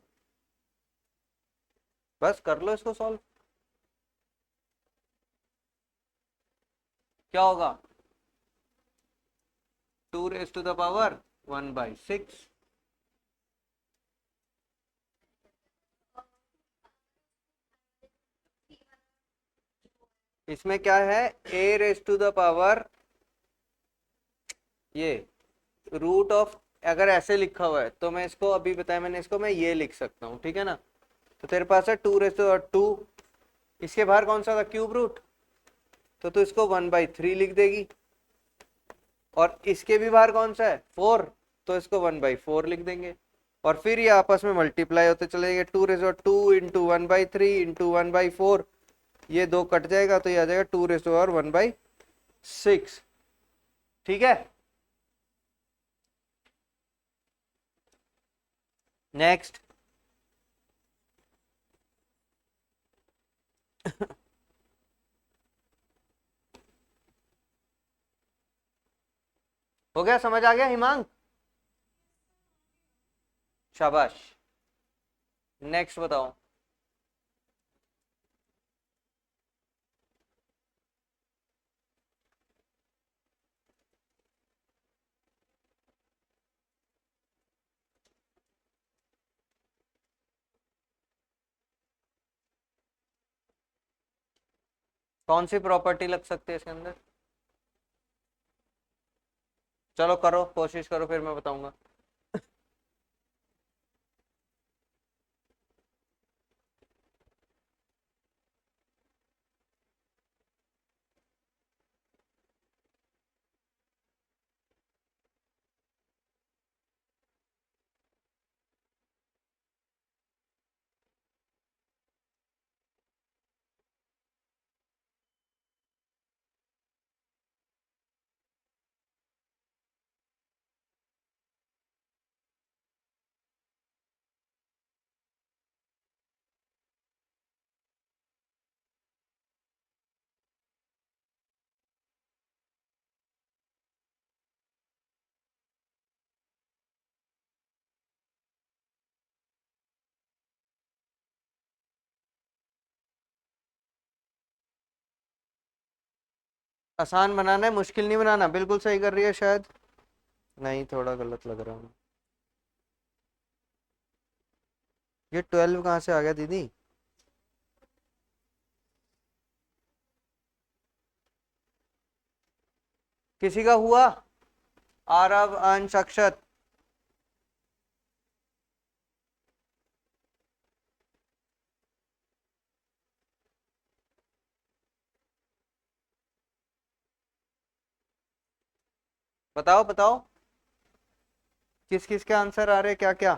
बस कर लो इसको सॉल्व, क्या होगा? 2⁻1/6। इसमें क्या है? a⁻⁴ ये रूट ऑफ, अगर ऐसे लिखा हुआ है तो मैं इसको, अभी बताया मैंने इसको, मैं ये लिख सकता हूँ, ठीक है ना। तो तेरे पास है 2 टू, इसके बाहर कौन सा था, क्यूब रूट, तो तू इसको 1/3 लिख देगी। और इसके भी बाहर कौन सा है 4, तो इसको 1/4 लिख देंगे। और फिर ये आपस में मल्टीप्लाई होते चले जाएंगे, 2 इंटू 1/3 इंटू 1/4, ये दो कट जाएगा तो ये आ जाएगा 2 1/6। ठीक है, नेक्स्ट। हो गया, समझ आ गया हिमांग, शाबाश। नेक्स्ट बताओ। कौन सी प्रॉपर्टी लग सकती है इसके अंदर, चलो करो, कोशिश करो, फिर मैं बताऊंगा। आसान बनाना है, मुश्किल नहीं बनाना, बिल्कुल सही कर रही है शायद, नहीं थोड़ा गलत लग रहा है। ये 12 कहाँ से आ गया दीदी। किसी का हुआ, आरव, अंश, अक्षत। बताओ बताओ, किस किस के आंसर आ रहे हैं, क्या क्या।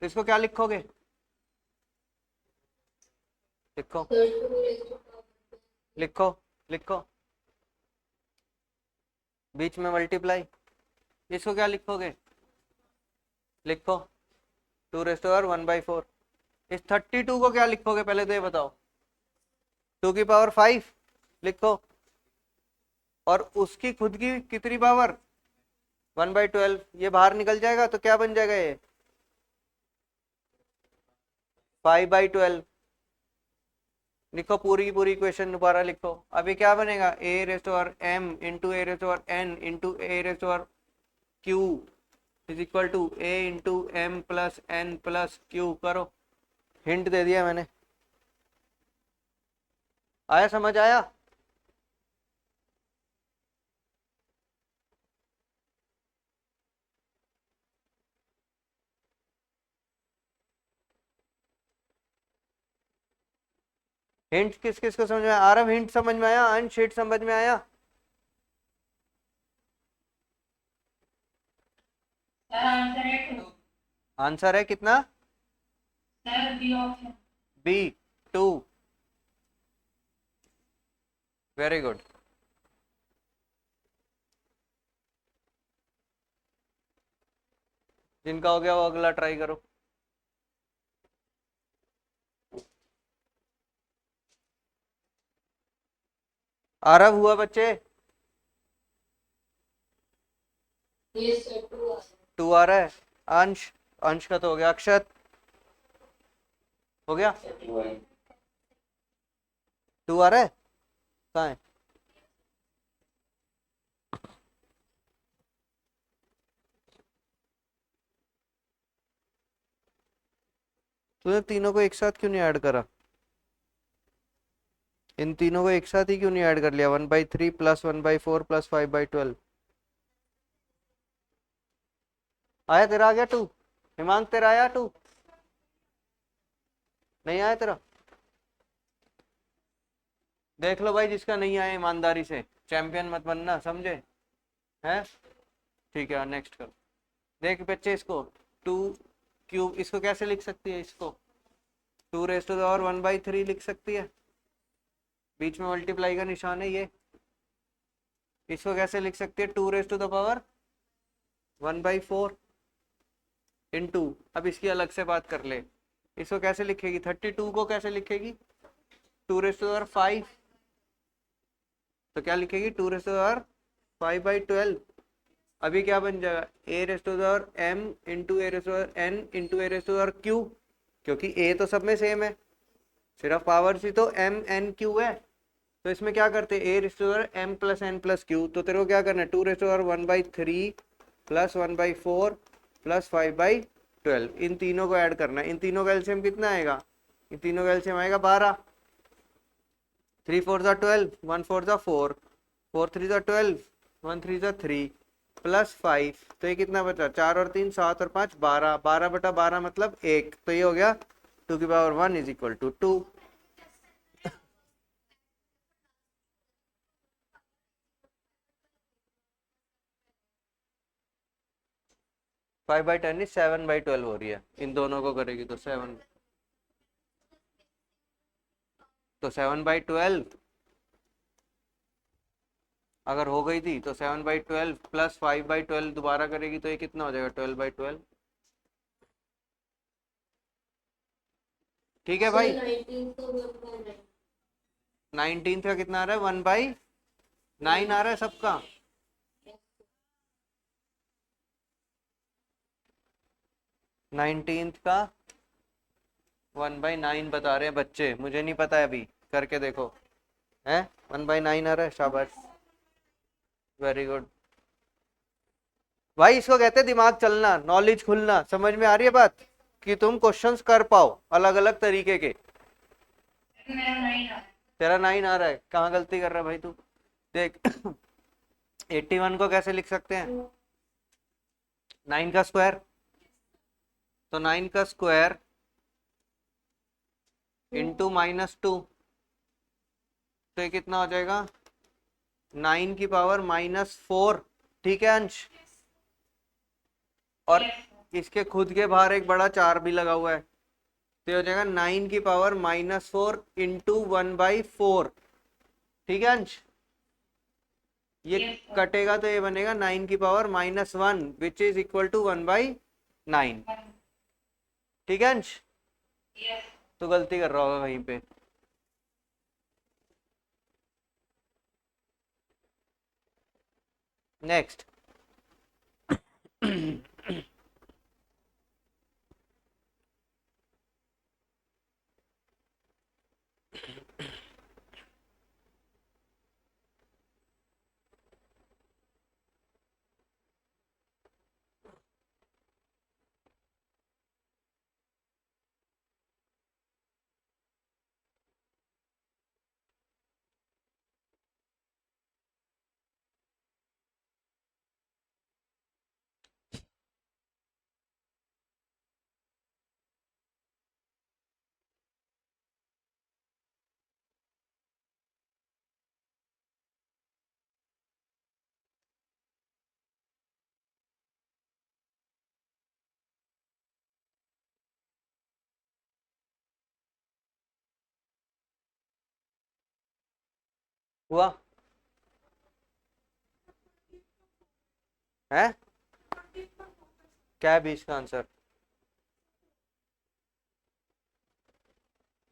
तो इसको क्या लिखोगे, लिखो सर 2 लिखो लिखो, बीच में मल्टीप्लाई, इसको क्या लिखोगे, लिखो 2 1/4। इस 32 को क्या लिखोगे, पहले तो ये बताओ, 2 की पावर 5 लिखो। और उसकी खुद की कितनी पावर, 1/12, ये बाहर निकल जाएगा तो क्या बन जाएगा ये, 5/12। लिखो पूरी की पूरी इक्वेशन दोबारा लिखो। अभी क्या बनेगा, a⁻m into a⁻n into a⁻q is equal to a⁻m plus n plus q। करो, हिंट दे दिया मैंने, आया, समझ आया। हिंट किस किस को समझ में आया, आरव हिंट समझ में आया, अंश हिंट समझ में आया। आंसर है कितना, B2। Very good. जिनका हो गया वो अगला ट्राई करो। आरव हुआ बच्चे, ये सर 2 2 आ रहा है। अंश, अंश का तो हो गया, अक्षत हो गया, 2 आ रहा है, कहाँ है। तूने तीनों को एक साथ क्यों नहीं ऐड करा। इन तीनों को एक साथ ही क्यों नहीं ऐड कर लिया? 1/3 प्लस 1/4 प्लस 5/12 आया तेरा? आ गया 2? हिमांक तेरा आया 2? नहीं आया तेरा? देख लो भाई, जिसका नहीं आया ईमानदारी से, चैंपियन मत बनना, समझे? हैं? ठीक है, नेक्स्ट करो। देख बच्चे, इसको 2 क्यूब, इसको कैसे लिख सकती है? इसको 2⁻⁴ लिख सकती है। बीच में मल्टीप्लाई का निशान है ये। इसको कैसे लिख सकती है? 2⁻1/4 इंटू, अब इसकी अलग से बात कर ले। इसको कैसे लिखेगी? 32 को कैसे लिखेगी? 2⁵ तो क्या लिखेगी? 2⁵5/12। अभी क्या बन जाएगा? a⁻m into a⁻n into a⁻q, क्योंकि a तो सब में सेम है, सिर्फ पावर सी तो m n q है। तो इसमें क्या करते हैं? a⁻m plus n plus q। तो तेरे को क्या करना है? 2⁻1/3 प्लस 1/4 प्लस 5/12, इन तीनों को ऐड करना है। इन तीनों का एलसीएम कितना आएगा? इन तीनों का एलसीएम आएगा 12। 3 4 12, 1 4 4, 4 3 12, 1 3 3 प्लस 5, तो ये कितना बचा? 4 और 3 7 और 5 12, 12/12 मतलब 1। तो ये हो गया 2⁻1 इज इक्वल टू 2। 5/10 इज 7/12 हो रही है, इन दोनों को करेगी तो 7, तो 7/12 अगर हो गई थी तो 7/12 प्लस 5/12 दोबारा करेगी तो ये कितना हो जाएगा? 12/12। ठीक है भाई। 19 का कितना आ रहा है? 1/9 आ रहा है सबका। नाइनटीन का 1/9 बता रहे हैं बच्चे, मुझे नहीं पता है, अभी करके देखो। है 1/9 आ रहा है, शाबाश, वेरी गुड भाई। इसको कहते हैं दिमाग चलना, नॉलेज खुलना। समझ में आ रही है बात? कि तुम क्वेश्चंस कर पाओ अलग अलग तरीके के। तेरा 9 आ रहा है, कहाँ गलती कर रहा है भाई तू? देख 81 को कैसे लिख सकते हैं? 9 का स्क्वायर, तो 9 का स्क्वायर इंटू -2, तो ये कितना हो जाएगा? 9 की पावर -4। ठीक है अंश? और इसके खुद के बाहर एक बड़ा 4 भी लगा हुआ है, तो ये हो जाएगा 9 की पावर -4 इंटू 1/4। ठीक है अंश? ये कटेगा तो ये बनेगा 9 की power -1 which is equal to 1/9। ठीक है अंश? तो गलती कर रहा होगा वहीं पे। नेक्स्ट हुआ है? क्या है 20 का आंसर?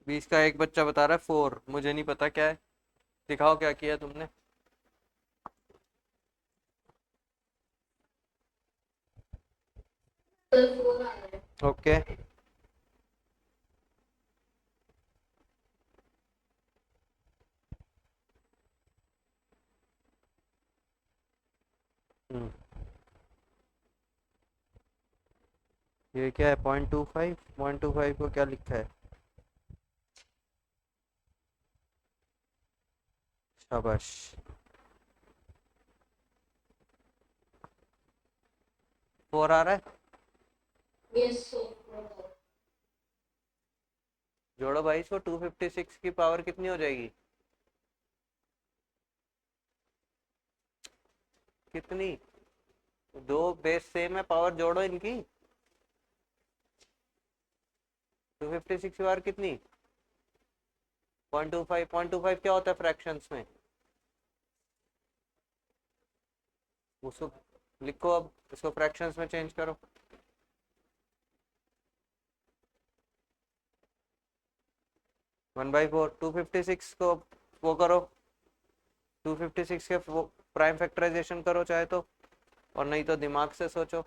20 का एक बच्चा बता रहा है 4, मुझे नहीं पता क्या है। दिखाओ क्या किया तुमने। ओके ये क्या है? 0.25, 0.25 को क्या लिखा है? शाबाश। फोर आ रहा है, यस सर। जोड़ो भाई इसको। 256 की पावर कितनी हो जाएगी? कितनी? दो बेस सेम है, पावर जोड़ो इनकी। 256 की पावर कितनी? 0.25। 0.25 क्या होता है फ्रैक्शंस में? उसको लिखो, अब इसको फ्रैक्शंस में चेंज करो। 1/4। 256 को वो करो, 256 के प्राइम फैक्टराइजेशन करो चाहे तो, और नहीं तो दिमाग से सोचो,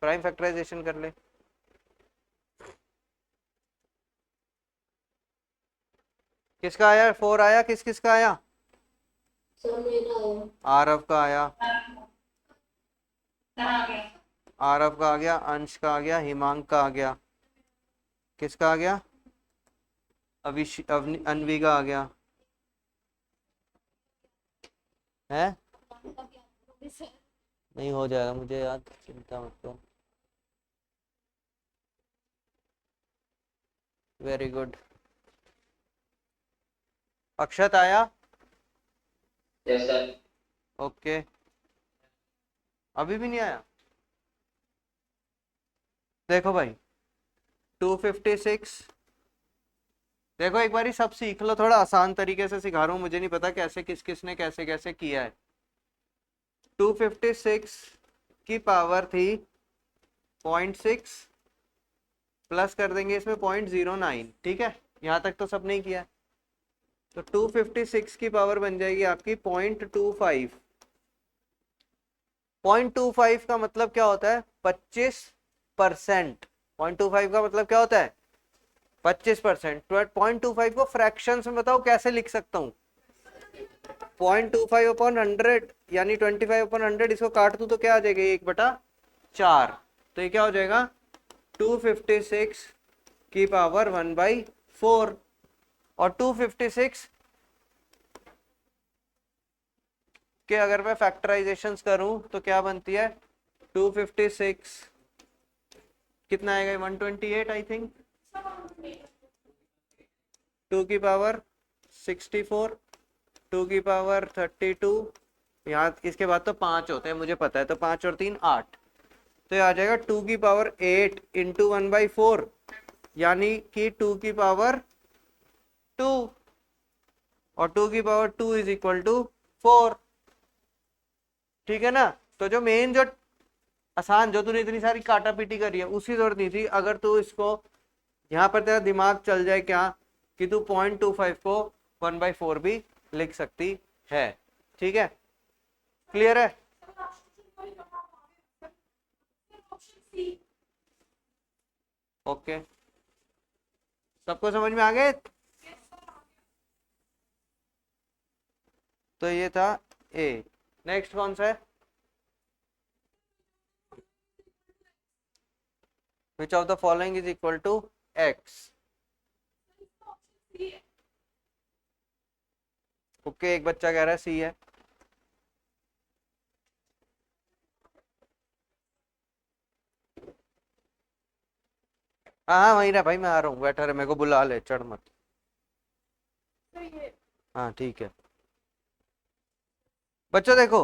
प्राइम फैक्टराइजेशन कर ले। किसका आया? 4 आया। किस किस का आया? सर मेरा है। आरव का आया, आ गया। आरव का आ गया, अंश का आ गया, हिमांक का आ गया। किसका आ गया? अनवी का आ गया है। नहीं हो जाएगा मुझे याद, चिंता मत करो। Very good. अक्षत आया? Yes, sir. ओके। अभी भी नहीं आया? देखो भाई 256, देखो एक बारी सब सीख लो, थोड़ा आसान तरीके से सिखा रहा हूँ, मुझे नहीं पता कैसे किस किसने कैसे कैसे किया है। 256 की पावर थी 0.6, प्लस कर देंगे इसमें 0.09, ठीक है, यहाँ तक तो सब नहीं किया है। तो 256 की पावर बन जाएगी आपकी 0.25। 0.25 का मतलब क्या होता है? 25%। 0.25 का मतलब क्या होता है? 25%। 0.25 को फ्रैक्शंस में बताओ कैसे लिख सकता हूँ? 0.25 अपॉन 100 यानी 25 अपॉन 100, इसको काट दूं तो क्या आ जाएगा? 1/4। तो ये क्या हो जाएगा? 256 की पावर 1/4। और 256 के अगर मैं फैक्टराइजेशंस करूं तो क्या बनती है? 256 कितना आएगा? 128 आई थिंक। 2 की पावर 64, 2 की पावर 32, यहाँ इसके बाद तो 5 होते हैं मुझे पता है, तो 5 और 3 8। तो ये आ जाएगा 2 की पावर 8 इंटू 1/4, यानी कि 2 की पावर 2, और 2 की पावर 2 इज इक्वल टू 4। ठीक है ना? तो जो मेन जो आसान, जो तूने इतनी सारी काटा पीटी करी है उसकी जरूरत नहीं थी। अगर तू इसको यहाँ पर तेरा दिमाग चल जाए क्या कि तू 0.25 को 1/4 भी लिख सकती है। ठीक है, क्लियर है? ओके, सबको समझ में आ गए? तो ये था ए। नेक्स्ट कौन सा है? Which of the following is equal to x? Okay, एक बच्चा कह रहा है सी है। हाँ हाँ वहीं रहा भाई, मैं आ रहा हूँ, बैठा रहे, मेरे को बुला ले, चढ़ मत। हाँ ठीक है बच्चों, देखो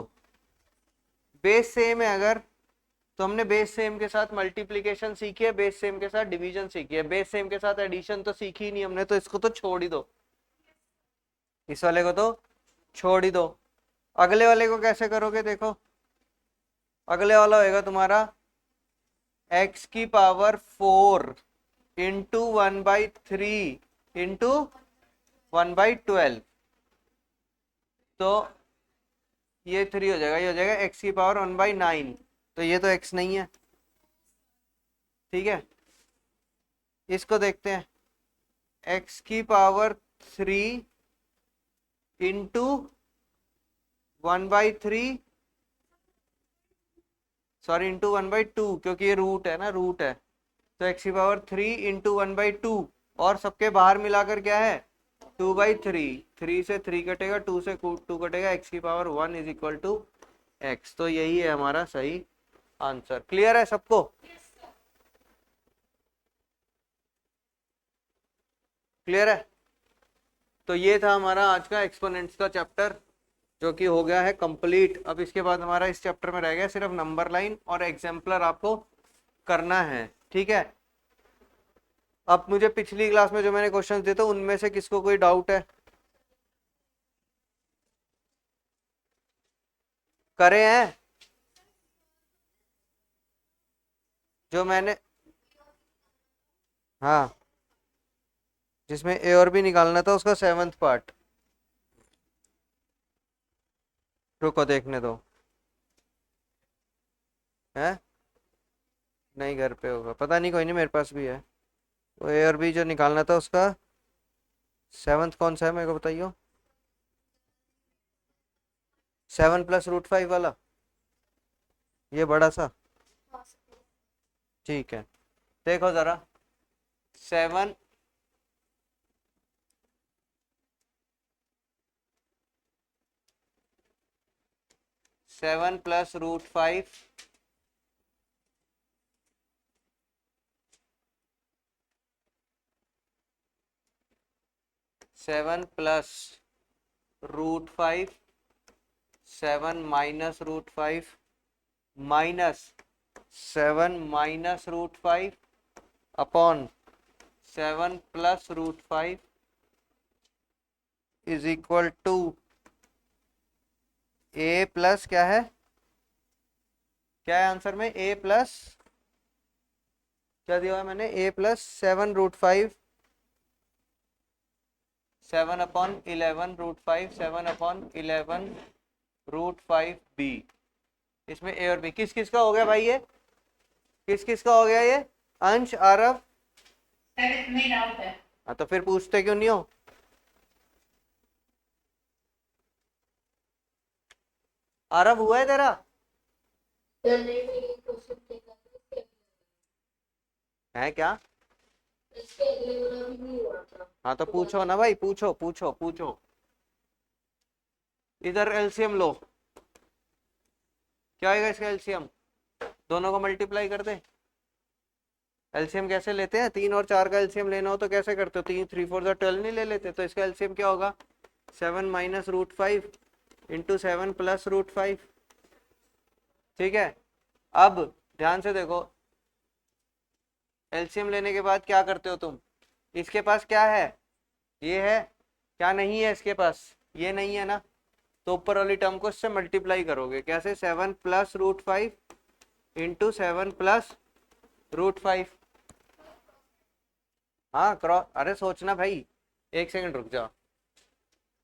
बेस सेम है अगर, तो हमने बेस सेम के साथ मल्टीप्लीकेशन सीखी है, बेस सेम के साथ डिवीजन सीखी है, बेस सेम के साथ एडिशन तो सीखी ही नहीं हमने, तो इसको तो छोड़ ही दो, इस वाले को तो छोड़ ही दो। अगले वाले को कैसे करोगे? देखो अगले वाला होएगा तुम्हारा x की पावर 4 इंटू 1/3 इंटू 1/12, तो ये 3 हो जाएगा, ये हो जाएगा x की पावर 1/9। तो ये तो x नहीं है, ठीक है। इसको देखते हैं, x की पावर 3 इंटू 1/3, सॉरी इंटू 1/2, क्योंकि ये रूट है ना, रूट है। तो x की पावर 3 इंटू 1/2, और सबके बाहर मिलाकर क्या है? 2/3, 3 से 3 कटेगा, 2 से 2 कटेगा, x की power 1 is equal to x। तो यही है हमारा सही आंसर। क्लियर है सबको? क्लियर है? तो ये था हमारा आज का एक्सपोनेंट्स का चैप्टर, जो कि हो गया है कंप्लीट। अब इसके बाद हमारा इस चैप्टर में रह गया सिर्फ नंबर लाइन और एग्जाम्पलर आपको करना है। ठीक है? अब मुझे पिछली क्लास में जो मैंने क्वेश्चन दिए थे उनमें से किसको कोई डाउट है? करे हैं जो मैंने, हाँ, जिसमें ए और बी निकालना था उसका 7th पार्ट। रुको देखने दो। है? नहीं, घर पे होगा, पता नहीं, कोई नहीं, मेरे पास भी है। वो ए और बी जो निकालना था उसका 7th कौन सा है मेरे को बताइयो। 7 + √5 वाला, ये बड़ा सा। ठीक है, देखो जरा। 7 + √5 7 + √5 7 - √5 -7 - √5 upon 7 + √5 is equal to a plus, क्या है, क्या है आंसर में, ए प्लस, क्या दिया हुआ है मैंने, ए प्लस 7 √5 7/11 √5 7/11 √5 बी। इसमें ए और बी किस किस का हो गया भाई? ये किस किस का हो गया? ये अंश, आरव? इसमें डाउट है। हाँ, तो फिर पूछते क्यों नहीं हो? आरव हुआ है तेरा? है क्या? इसके अगले वाला भी नहीं हुआ था। हाँ, तो पूछो ना भाई, पूछो पूछो पूछो। इधर एलसीएम लो, क्या आएगा इसका एलसीएम? दोनों को मल्टीप्लाई कर दे। एलसीएम कैसे लेते हैं? 3 और 4 का एलसीएम लेना हो तो कैसे करते हो? 3 3 4 12 नहीं ले लेते? तो इसका एलसीएम क्या होगा? 7 - √5 × 7 + √5। ठीक है? अब ध्यान से देखो, एलसीएम लेने के बाद क्या करते हो तुम? इसके पास क्या है? ये है, क्या नहीं है इसके पास? ये नहीं है ना, तो ऊपर वाली टर्म को इससे मल्टीप्लाई करोगे। कैसे? 7 + √5 × 7 + √5। हाँ, क्रॉस, अरे सोचना भाई, एक सेकंड रुक जाओ।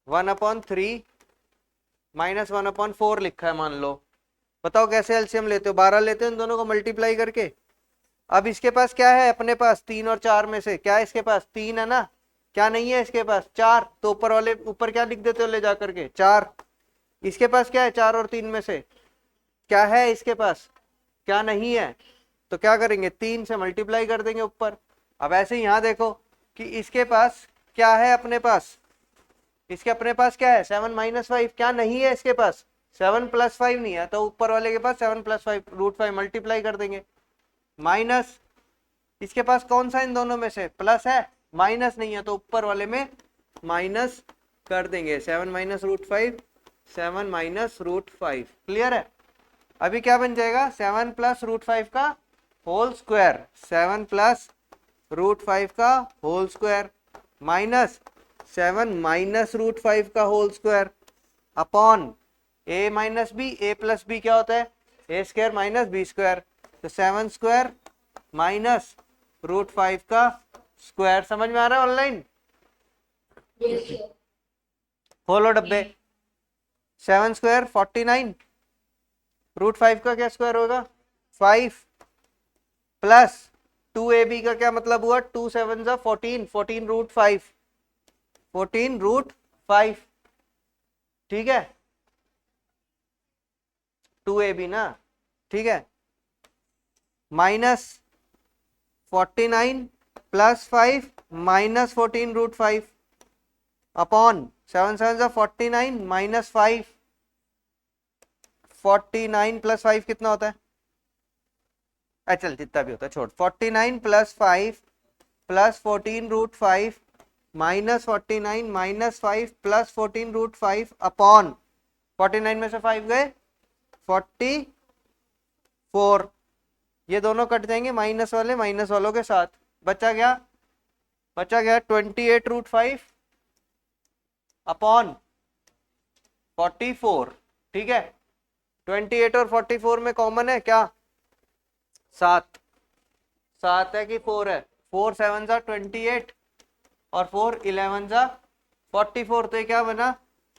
1/3 -1/4 लिखा है मान लो। बताओ कैसे एलसीएम लेते हो? 12 लेते हो इन दोनों को मल्टीप्लाई करके। अब इसके पास क्या है? अपने पास 3 और 4 में से क्या है इसके पास? 3 है ना, क्या नहीं है इसके पास? 4। तो ऊपर वाले ऊपर क्या लिख देते हो ले जा करके? 4। इसके पास क्या है? 4 और 3 में से क्या है इसके पास? क्या नहीं है? तो क्या करेंगे? 3 से मल्टीप्लाई कर देंगे ऊपर। अब ऐसे ही यहां देखो कि इसके पास क्या है? अपने पास, इसके अपने पास क्या है? 7 - 5। क्या नहीं है इसके पास? 7 + 5 नहीं है, तो ऊपर वाले के पास 7 + 5 √5 मल्टीप्लाई कर देंगे। माइनस, इसके पास कौन सा इन दोनों में से प्लस है? माइनस नहीं है, तो ऊपर वाले में माइनस कर देंगे। 7 - √5 7 - √5। क्लियर है? अभी क्या बन जाएगा? 7 + √5 का होल स्क्वायर, 7 + √5 का होल स्क्वायर माइनस 7 - √5 का whole square upon a - b। a + b क्या होता है? a² - b²। तो 7² माइनस √5 का स्क्वायर। समझ में आ रहा है ऑनलाइन? Yes sir. खोलो डब्बे। 7² 49, √5 का क्या स्क्वायर होगा? 5 प्लस 2ab का क्या मतलब हुआ? 2 7 14, 14 √5, 14 √5। ठीक है? 2ab ना, ठीक है, माइनस 49 + 5 - 14 √5 अपॉन 7 7 जा 49 माइनस 5, 49 प्लस 5 कितना होता है, चल जितना भी होता है छोड़, 49 plus 5 plus 14 root 5 minus 49 minus 5 plus 14 root 5 upon 49 में से 5 गए 44, ये दोनों कट जाएंगे माइनस वाले माइनस वालों के साथ, बचा गया 28 रूट 5 अपॉन 44। ठीक है, 28 और 44 में कॉमन है क्या, 7, 7 है कि 4 है, 4 7 जा 28 और 4 11 जा 44, तो ये क्या बना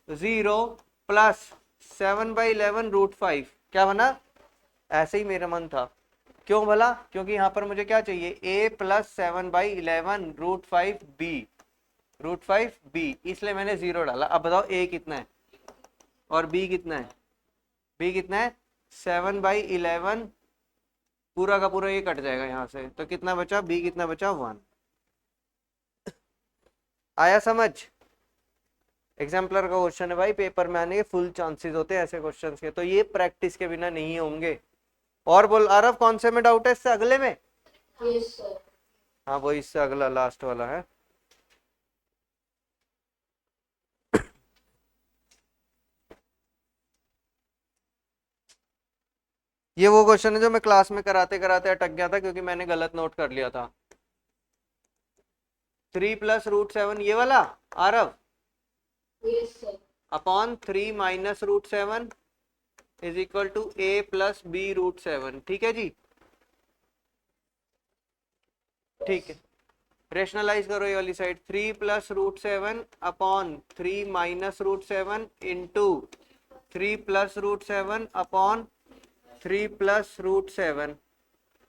0 प्लस 7/11 रूट 5, क्या बना, ऐसे ही मेरा मन था। क्यों भला, क्योंकि यहाँ पर मुझे क्या चाहिए, a प्लस 7/11 रूट 5 b, इसलिए मैंने 0 डाला। अब बताओ a कितना है और b कितना है, b कितना है 7/11, पूरा का पूरा ये कट जाएगा यहाँ से, तो कितना बचा, b कितना बचा 1। आया समझ, एग्जाम्पलर का क्वेश्चन है भाई, पेपर में आने के फुल चांसेस होते हैं ऐसे क्वेश्चंस के, तो ये प्रैक्टिस के बिना नहीं होंगे। और बोल आरव, कौन से में डाउट है, इससे अगले में, यस सर। हाँ वो इससे अगला लास्ट वाला है। ये वो क्वेश्चन है जो मैं क्लास में कराते कराते अटक गया था, क्योंकि मैंने गलत नोट कर लिया था। 3 प्लस रूट 7 ये वाला Aarav, yes sir. Upon 3 minus root 7 is equal to a plus b root 7। ठीक है जी, ठीक है, रेशनलाइज करो ये वाली side, 3 plus root 7 upon 3 minus root 7 into 3 plus root 7 upon 3 plus root 7,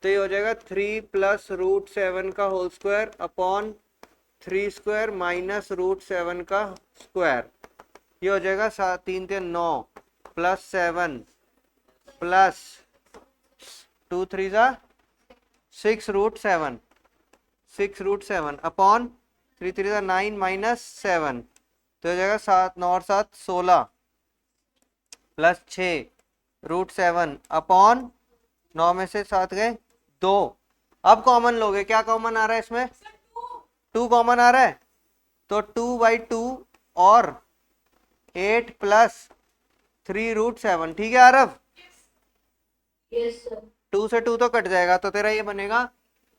तो ये हो जाएगा 3 प्लस रूट 7 का whole square upon 3 square minus root 7 का स्क्वायर, ये हो जाएगा 3 3 9 प्लस 7 प्लस 2 3 जा 6 रूट 7, 6 रूट 7 अपॉन 3 3 जा 9 माइनस 7, तो हो जाएगा 7 9 और 7 16 प्लस 6 रूट 7 अपॉन 9 में से 7 गए 2। अब कॉमन लोगे, क्या कॉमन आ रहा है इसमें, 2 कॉमन आ रहा है, तो 2/2 और 8 प्लस 3 रूट 7। ठीक है आरव, यस सर। 2 से 2 तो कट जाएगा, तो तेरा ये बनेगा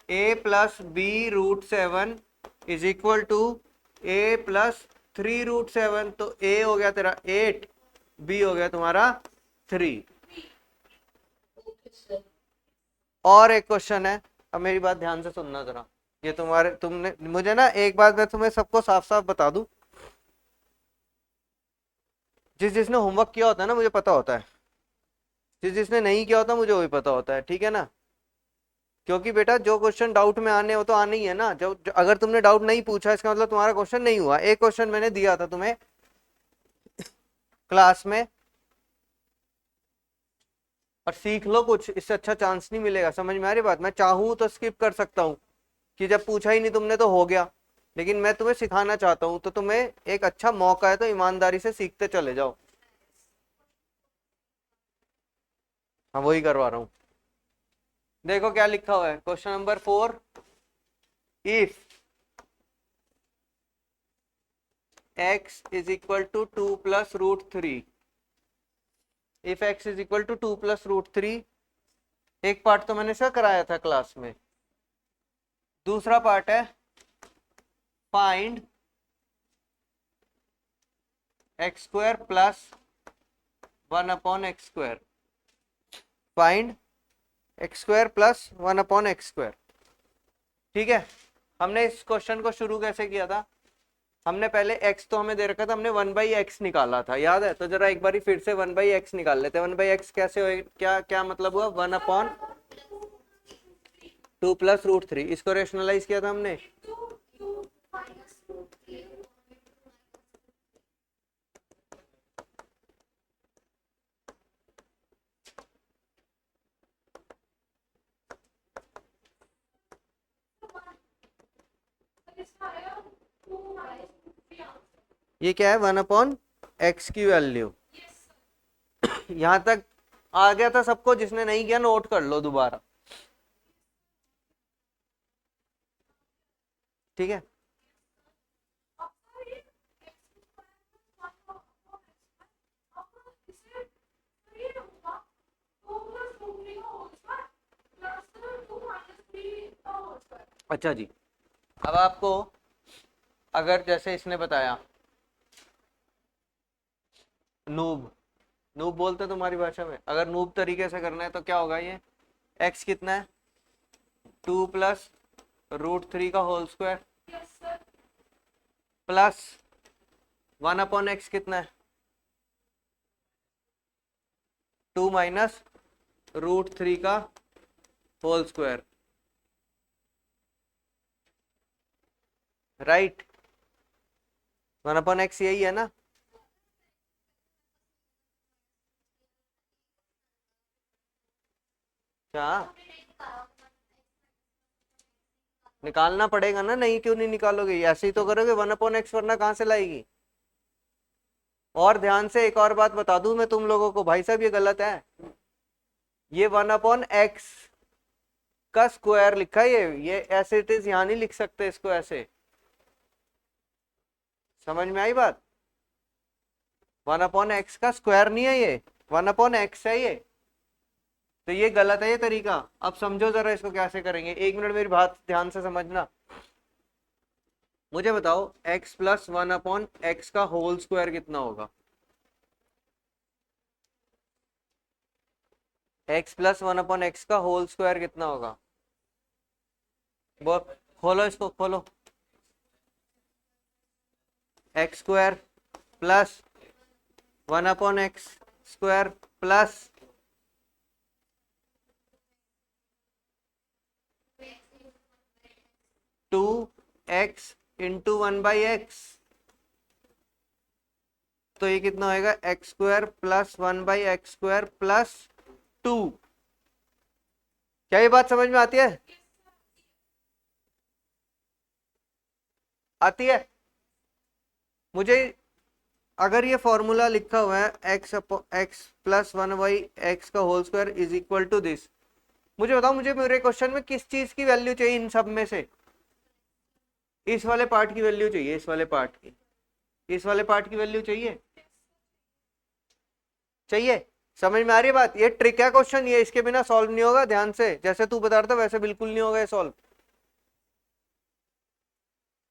a plus b root 7 is equal to a plus 3 root 7, तो a हो गया तेरा 8, b हो गया तुम्हारा 3। Okay sir. और एक क्वेश्चन है, अब मेरी बात ध्यान से सुनना जरा, ये तुमने मुझे ना एक बात मैं तुम्हें सबको साफ साफ बता दूं, जिसने होमवर्क किया होता है ना मुझे पता होता है, जिसने नहीं किया होता मुझे वही पता होता है, ठीक है ना। क्योंकि बेटा जो क्वेश्चन डाउट में आने हो तो आने ही है ना, अगर तुमने डाउट नहीं पूछा इसका मतलब तुम्हारा क्वेश्चन नहीं हुआ। एक क्वेश्चन मैंने दिया था तुम्हें क्लास में, और सीख लो कुछ, इससे अच्छा चांस नहीं मिलेगा। समझ में आ रही बात, मैं चाहूँ तो स्किप कर सकता हूँ कि जब पूछा ही नहीं तुमने तो हो गया, लेकिन मैं तुम्हें सिखाना चाहता हूँ, तो तुम्हें एक अच्छा मौका है, तो ईमानदारी से सीखते चले जाओ। हाँ वही करवा रहा हूँ, देखो क्या लिखा हुआ है question number 4, if x is equal to 2 plus root 3, if x is equal to 2 plus root 3, एक पार्ट तो मैंने इसका कराया था क्लास में, दूसरा पार्ट है find x square plus 1 upon x square, find x square plus 1 upon x square. ठीक है, हमने इस क्वेश्चन को शुरू कैसे किया था, हमने पहले x तो हमें दे रखा था, हमने 1/x निकाला था, याद है, तो जरा एक बार फिर से 1/x निकाल लेते हैं। 1/x कैसे हो, क्या क्या मतलब हुआ, 1 अपॉन 2 प्लस रूट 3, इसको रेशनलाइज किया था हमने, ये क्या है 1/x की वैल्यू। यहां तक आ गया था सबको? जिसने नहीं किया नोट कर लो दोबारा, ठीक है। अच्छा जी, अब आपको अगर जैसे इसने बताया नूब, नूब बोलते हैं तुम्हारी भाषा में, अगर नूब तरीके से करना है तो क्या होगा? ये x कितना है 2 + √3 का होल स्क्वायर प्लस 1/x कितना है 2 - √3 का होल स्क्वायर, राइट। 1/x यही है ना? क्या निकालना पड़ेगा ना? नहीं क्यों नहीं निकालोगे? ऐसे ही तो करोगे 1/x, वरना कहां से लाएगी? और ध्यान से एक और बात बता दूं मैं तुम लोगों को, भाई साहब ये गलत है। ये 1/x का स्क्वायर लिखा है, ये ऐसे इट इज, यहां नहीं लिख सकते इसको ऐसे। समझ में आई बात? 1/x का स्क्वायर नहीं है ये, 1/x है ये। तो ये गलत है ये तरीका। अब समझो जरा इसको कैसे करेंगे, 1 मिनट मेरी बात ध्यान से समझना। मुझे बताओ x + 1/x का होल स्क्वायर कितना होगा? x + 1/x का होल स्क्वायर कितना होगा? खोलो इसको, खोलो। x² + 1/x² plus 2x × 1/x, तो ये कितना होएगा x² + 1/x² प्लस 2। क्या ये बात समझ में आती है? आती है? मुझे अगर ये फॉर्मूला लिखा हुआ है x + 1/x का whole square is equal to this, मुझे बताओ मुझे मेरे क्वेश्चन में किस चीज की वैल्यू चाहिए इन सब में से? इस वाले पार्ट की वैल्यू चाहिए, इस वाले पार्ट की, इस वाले पार्ट की वैल्यू चाहिए, चाहिए। समझ में आ रही है बात? ये ट्रिक है क्वेश्चन, ये इसके बिना सॉल्व नहीं होगा। ध्यान से, जैसे तू बता रहा था वैसे बिल्कुल नहीं होगा ये सॉल्व।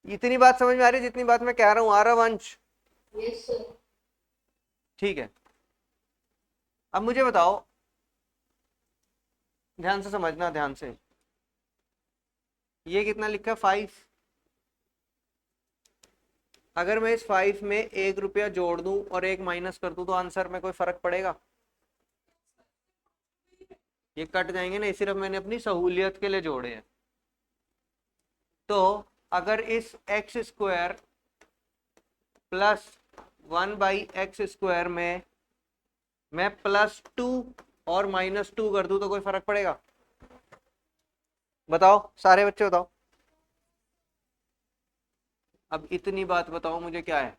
इतनी बात समझ में आ रही है जितनी बात मैं कह रहा हूं? आ रहा वंश? Yes sir. ठीक है। अब मुझे बताओ, ध्यान से समझना, ध्यान से। ये कितना लिखा है 5। अगर मैं इस 5 में 1 रुपया जोड़ दूं और 1 माइनस कर दूं तो आंसर में कोई फर्क पड़ेगा? ये कट जाएंगे ना, सिर्फ मैंने अपनी सहूलियत के लिए जोड़े हैं। तो अगर इस x² + 1/x² में मैं +2 और -2 कर दूं तो कोई फर्क पड़ेगा? बताओ सारे बच्चे बताओ। अब इतनी बात बताओ मुझे क्या है?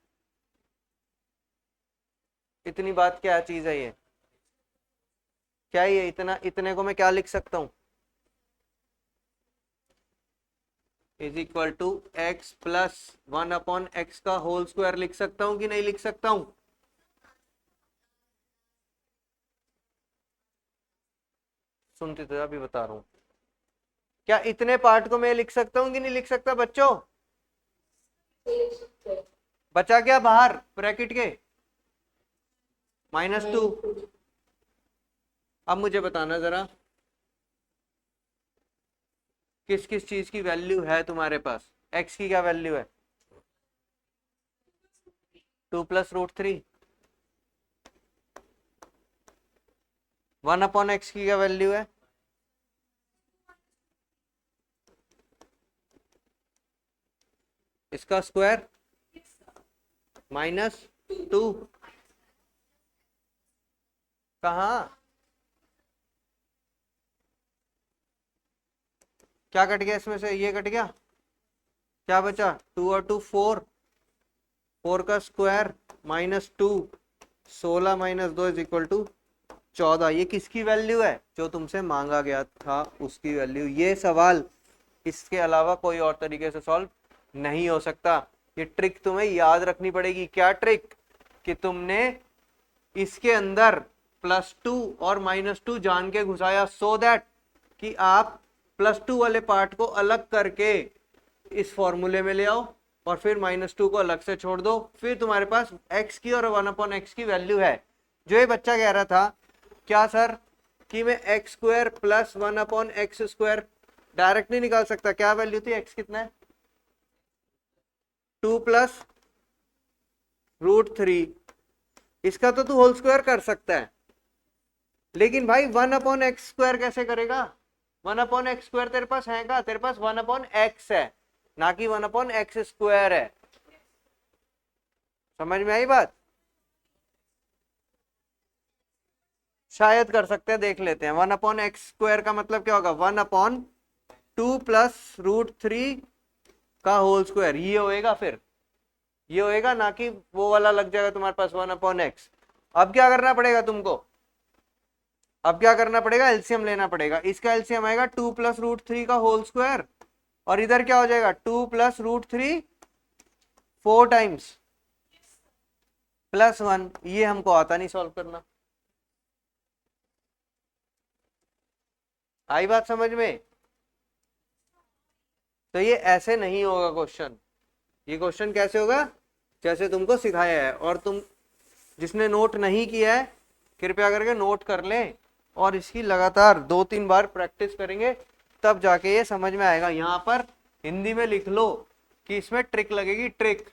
इतनी बात क्या चीज है ये? क्या ये इतना, इतने को मैं क्या लिख सकता हूं? Is equal to x + 1/x का होल स्क्वायर लिख सकता हूं कि नहीं लिख सकता हूं? सुनते तो अभी बता रहा हूं। क्या इतने पार्ट को मैं लिख सकता हूं कि नहीं लिख सकता बच्चों? बचा क्या बाहर ब्रैकेट के? -2। अब मुझे बताना जरा किस किस चीज की वैल्यू है तुम्हारे पास? x की क्या वैल्यू है? 2 + √3। 1/x की क्या वैल्यू है? इसका स्क्वायर -2। कहा? क्या कट गया इसमें से? ये कट गया, क्या बचा? 2 और 2 4, 4 का स्क्वायर -2, 16 - 2 = 14। ये किसकी वैल्यू है? जो तुमसे मांगा गया था उसकी वैल्यू। ये सवाल इसके अलावा कोई और तरीके से सॉल्व नहीं हो सकता। ये ट्रिक तुम्हें याद रखनी पड़ेगी। क्या ट्रिक? कि तुमने इसके अंदर +2 और -2 जान के घुसाया, सो दैट कि आप +2 वाले पार्ट को अलग करके इस फॉर्मूले में ले आओ और फिर -2 को अलग से छोड़ दो। फिर तुम्हारे पास x की और 1/x की वैल्यू है। जो ये बच्चा कह रहा था क्या सर कि मैं x² + 1/x² डायरेक्ट नहीं निकाल सकता? क्या वैल्यू थी? x कितना है? 2 + √3। इसका तो तू होल स्क्वायर कर सकता है, लेकिन भाई 1/x² कैसे करेगा? 1/x² तेरे पास है क्या? तेरे पास 1/x है, ना कि 1/x² है। समझ में आई बात? शायद कर सकते हैं, देख लेते हैं। 1/x² का मतलब क्या होगा? 1/2 + √3 का होल स्क्वायर। ये होएगा, फिर ये होएगा, ना कि वो वाला लग जाएगा तुम्हारे पास 1/x। अब क्या करना पड़ेगा तुमको? अब क्या करना पड़ेगा? एलसीएम लेना पड़ेगा। इसका एलसीएम आएगा 2 + √3 का होल स्क्वायर, और इधर क्या हो जाएगा? 2 + √3 4 टाइम्स +1। ये हमको आता नहीं सॉल्व करना। आई बात समझ में? तो ये ऐसे नहीं होगा क्वेश्चन। ये क्वेश्चन कैसे होगा? जैसे तुमको सिखाया है। और तुम जिसने नोट नहीं किया है कृपया करके नोट कर ले, और इसकी लगातार 2-3 बार प्रैक्टिस करेंगे, तब जाके ये समझ में आएगा। यहाँ पर हिंदी में लिख लो कि इसमें ट्रिक लगेगी। ट्रिक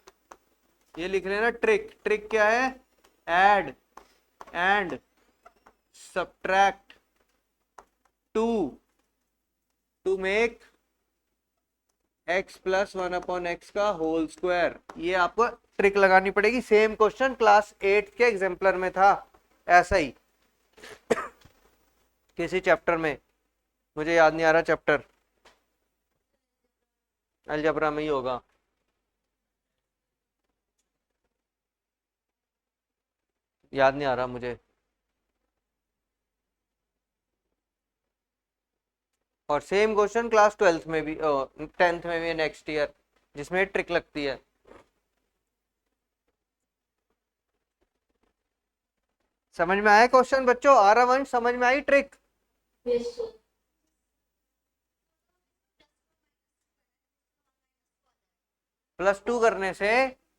ये लिख लेना। ट्रिक ट्रिक क्या है? Add and subtract to make x + 1/x का होल स्क्वायर। ये आपको ट्रिक लगानी पड़ेगी। सेम क्वेश्चन क्लास 8 के एग्जाम्पलर में था, ऐसा ही किसी चैप्टर में, मुझे याद नहीं आ रहा चैप्टर, अलजबरा में ही होगा। याद नहीं आ रहा मुझे। और सेम क्वेश्चन क्लास 12th में भी, 10th में भी, नेक्स्ट ईयर, जिसमें ट्रिक लगती है। समझ में आया क्वेश्चन बच्चों? आरावंश समझ में आई ट्रिक? Yes, sir. +2 करने से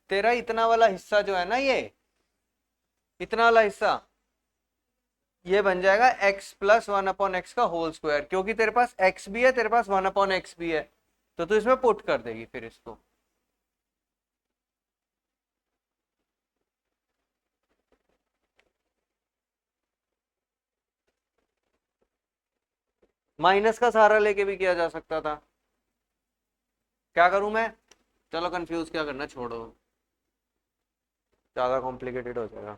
तेरा इतना वाला हिस्सा जो है ना, ये इतना वाला हिस्सा, ये बन जाएगा x + 1/x का होल स्क्वायर। क्योंकि तेरे पास x भी है, तेरे पास 1/x भी है, तो तू इसमें पुट कर देगी फिर इसको। माइनस का सहारा लेके भी किया जा सकता था। क्या करूं मैं? चलो कंफ्यूज क्या करना, छोड़ो, ज्यादा कॉम्प्लिकेटेड हो जाएगा।